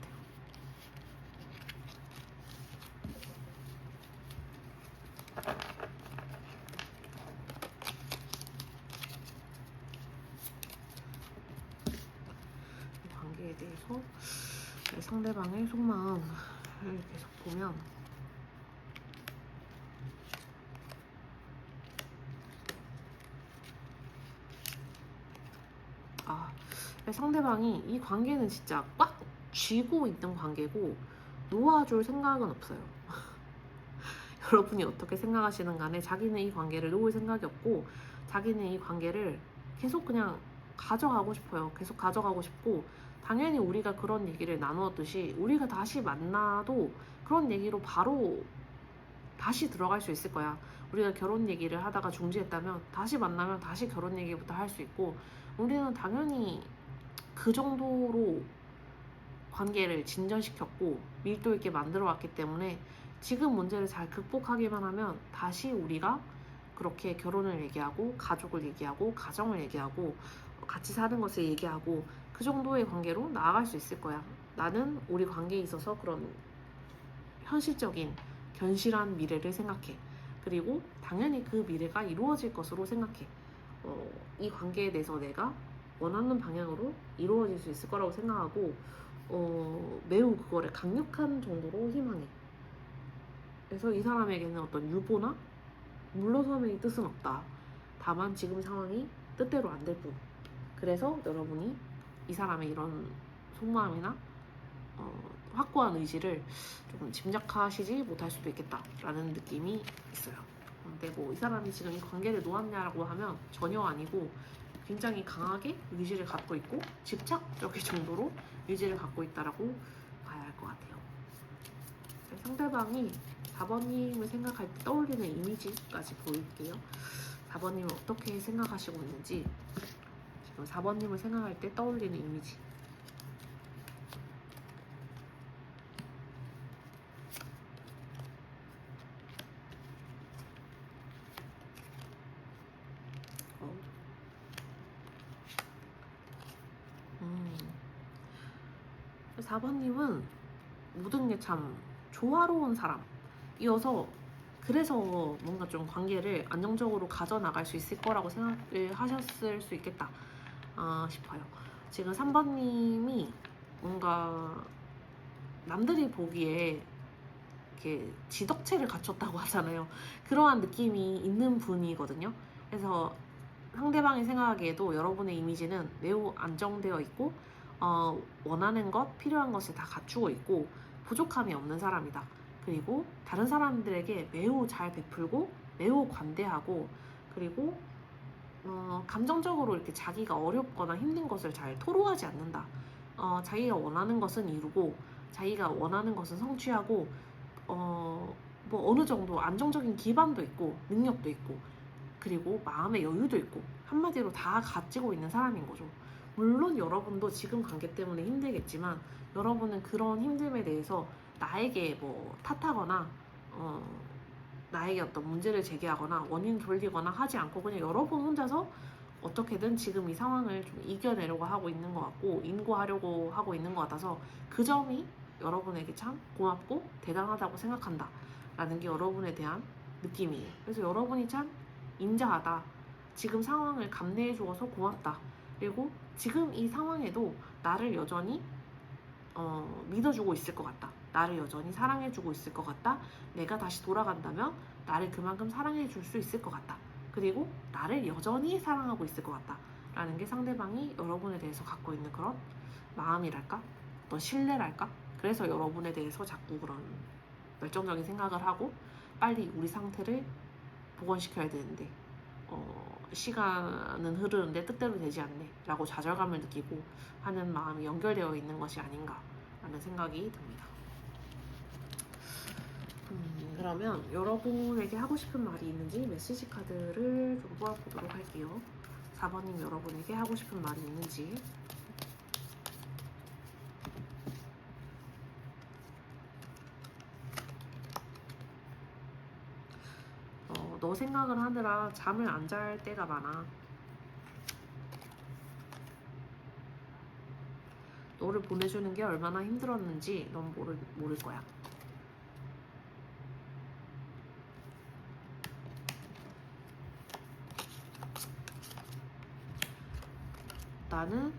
이 관계에 대해서 상대방의 속마음을 계속 보면 상대방이 이 관계는 진짜 꽉 쥐고 있는 관계고 놓아줄 생각은 없어요. 여러분이 어떻게 생각하시는 간에 자기는 이 관계를 놓을 생각이 없고 자기는 이 관계를 계속 그냥 가져가고 싶어요. 계속 가져가고 싶고 당연히 우리가 그런 얘기를 나누었듯이 우리가 다시 만나도 그런 얘기로 바로 다시 들어갈 수 있을 거야. 우리가 결혼 얘기를 하다가 중지했다면 다시 만나면 다시 결혼 얘기부터 할 수 있고 우리는 당연히 그 정도로 관계를 진전시켰고 밀도 있게 만들어 왔기 때문에 지금 문제를 잘 극복하기만 하면 다시 우리가 그렇게 결혼을 얘기하고 가족을 얘기하고 가정을 얘기하고 같이 사는 것을 얘기하고 그 정도의 관계로 나아갈 수 있을 거야. 나는 우리 관계에 있어서 그런 현실적인 견실한 미래를 생각해. 그리고 당연히 그 미래가 이루어질 것으로 생각해. 이 관계에 대해서 내가 원하는 방향으로 이루어질 수 있을 거라고 생각하고 매우 그거를 강력한 정도로 희망해. 그래서 이 사람에게는 어떤 유보나 물러섬의 뜻은 없다. 다만 지금 상황이 뜻대로 안 될 뿐. 그래서 여러분이 이 사람의 이런 속마음이나 확고한 의지를 조금 짐작하시지 못할 수도 있겠다라는 느낌이 있어요. 근데 뭐 이 사람이 지금 이 관계를 놓았냐라고 하면 전혀 아니고 굉장히 강하게 의지를 갖고 있고 집착적일 정도로 의지를 갖고 있다라고 봐야 할 것 같아요. 상대방이 4번님을 생각할 때 떠올리는 이미지까지 보일게요. 4번님을 어떻게 생각하시고 있는지 지금 4번님을 생각할 때 떠올리는 이미지. 어. 4번님은 모든 게 참 조화로운 사람이어서 그래서 뭔가 좀 관계를 안정적으로 가져나갈 수 있을 거라고 생각을 하셨을 수 있겠다 싶어요. 지금 3번님이 뭔가 남들이 보기에 이렇게 지덕체를 갖췄다고 하잖아요. 그러한 느낌이 있는 분이거든요. 그래서 상대방이 생각하기에도 여러분의 이미지는 매우 안정되어 있고 원하는 것, 필요한 것을 다 갖추고 있고 부족함이 없는 사람이다. 그리고 다른 사람들에게 매우 잘 베풀고 매우 관대하고 그리고 감정적으로 이렇게 자기가 어렵거나 힘든 것을 잘 토로하지 않는다. 자기가 원하는 것은 이루고 자기가 원하는 것은 성취하고 뭐 어느 정도 안정적인 기반도 있고 능력도 있고 그리고 마음의 여유도 있고 한마디로 다 가지고 있는 사람인 거죠. 물론 여러분도 지금 관계 때문에 힘들겠지만 여러분은 그런 힘듦에 대해서 나에게 뭐 탓하거나 나에게 어떤 문제를 제기하거나 원인 돌리거나 하지 않고 그냥 여러분 혼자서 어떻게든 지금 이 상황을 좀 이겨내려고 하고 있는 것 같고 인고하려고 하고 있는 것 같아서 그 점이 여러분에게 참 고맙고 대단하다고 생각한다 라는 게 여러분에 대한 느낌이에요. 그래서 여러분이 참 인자하다, 지금 상황을 감내해 주어서 고맙다, 그리고 지금 이 상황에도 나를 여전히 믿어주고 있을 것 같다, 나를 여전히 사랑해주고 있을 것 같다, 내가 다시 돌아간다면 나를 그만큼 사랑해줄 수 있을 것 같다, 그리고 나를 여전히 사랑하고 있을 것 같다 라는 게 상대방이 여러분에 대해서 갖고 있는 그런 마음이랄까, 어떤 신뢰랄까. 그래서 여러분에 대해서 자꾸 그런 열정적인 생각을 하고 빨리 우리 상태를 복원시켜야 되는데 시간은 흐르는데 뜻대로 되지 않네 라고 좌절감을 느끼고 하는 마음이 연결되어 있는 것이 아닌가 라는 생각이 듭니다. 그러면 여러분에게 하고 싶은 말이 있는지 메시지 카드를 좀 뽑아보도록 할게요. 4번님 여러분에게 하고 싶은 말이 있는지. 너 생각을 하느라 잠을 안 잘 때가 많아. 너를 보내주는 게 얼마나 힘들었는지 넌 모를 거야. 나는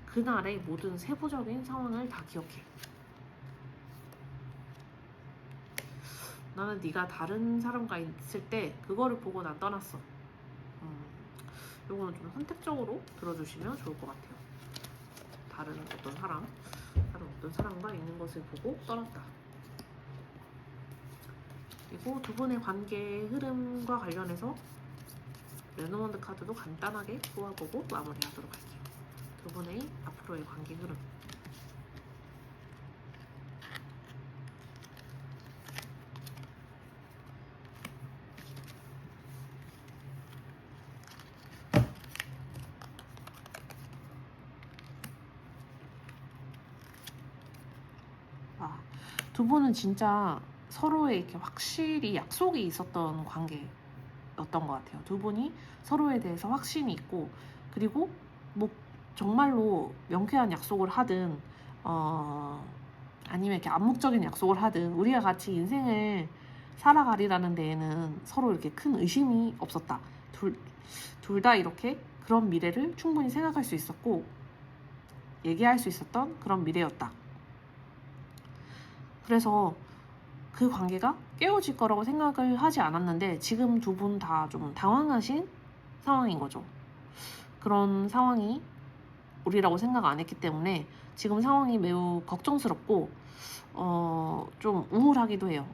그날의 모든 세부적인 상황을 다 기억해. 나는 네가 다른 사람과 있을 때 그거를 보고 난 떠났어. 요거는 좀 선택적으로 들어주시면 좋을 것 같아요. 다른 어떤 사람과 있는 것을 보고 떠났다. 그리고 두 분의 관계의 흐름과 관련해서 레노먼드 카드도 간단하게 뽑아보고 마무리하도록 할게요. 두 분의 앞으로의 관계 흐름. 두 분은 진짜 서로에 이렇게 확실히 약속이 있었던 관계였던 것 같아요. 두 분이 서로에 대해서 확신이 있고, 그리고 뭐 정말로 명쾌한 약속을 하든 아니면 이렇게 암묵적인 약속을 하든 우리가 같이 인생을 살아가리라는 데에는 서로 이렇게 큰 의심이 없었다. 둘 다 이렇게 그런 미래를 충분히 생각할 수 있었고 얘기할 수 있었던 그런 미래였다. 그래서 그 관계가 깨어질 거라고 생각을 하지 않았는데 지금 두 분 다 좀 당황하신 상황인 거죠. 그런 상황이 우리라고 생각 안 했기 때문에 지금 상황이 매우 걱정스럽고 좀 우울하기도 해요.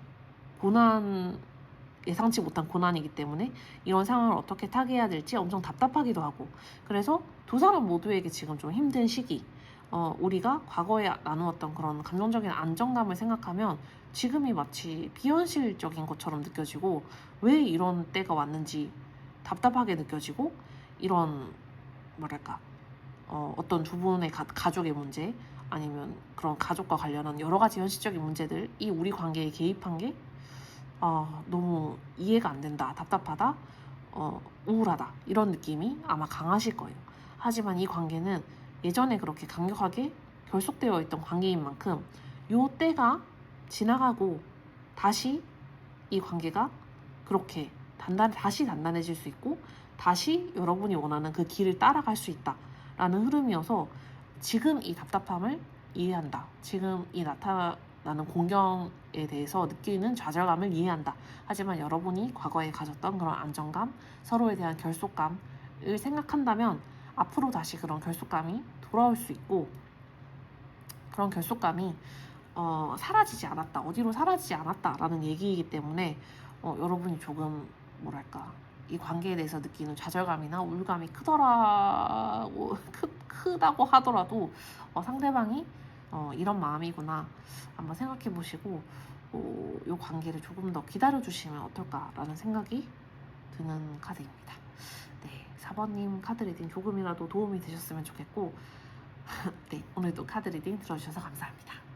예상치 못한 고난이기 때문에 이런 상황을 어떻게 타개해야 될지 엄청 답답하기도 하고, 그래서 두 사람 모두에게 지금 좀 힘든 시기, 우리가 과거에 나누었던 그런 감정적인 안정감을 생각하면 지금이 마치 비현실적인 것처럼 느껴지고 왜 이런 때가 왔는지 답답하게 느껴지고, 이런 뭐랄까 어떤 두 분의 가족의 문제 아니면 그런 가족과 관련한 여러 가지 현실적인 문제들이 우리 관계에 개입한 게 너무 이해가 안 된다, 답답하다, 우울하다 이런 느낌이 아마 강하실 거예요. 하지만 이 관계는 예전에 그렇게 강력하게 결속되어 있던 관계인 만큼 요 때가 지나가고 다시 이 관계가 그렇게 다시 단단해질 수 있고 다시 여러분이 원하는 그 길을 따라갈 수 있다라는 흐름이어서 지금 이 답답함을 이해한다. 지금 이 나는 공경에 대해서 느끼는 좌절감을 이해한다. 하지만 여러분이 과거에 가졌던 그런 안정감, 서로에 대한 결속감을 생각한다면 앞으로 다시 그런 결속감이 돌아올 수 있고, 그런 결속감이 사라지지 않았다, 어디로 사라지지 않았다라는 얘기이기 때문에 여러분이 조금 뭐랄까 이 관계에 대해서 느끼는 좌절감이나 우울감이 크다고 하더라도 상대방이 이런 마음이구나 한번 생각해 보시고 이 관계를 조금 더 기다려 주시면 어떨까라는 생각이 드는 카드입니다. 네, 4번님 카드 리딩 조금이라도 도움이 되셨으면 좋겠고 네, 오늘도 카드 리딩 들어주셔서 감사합니다.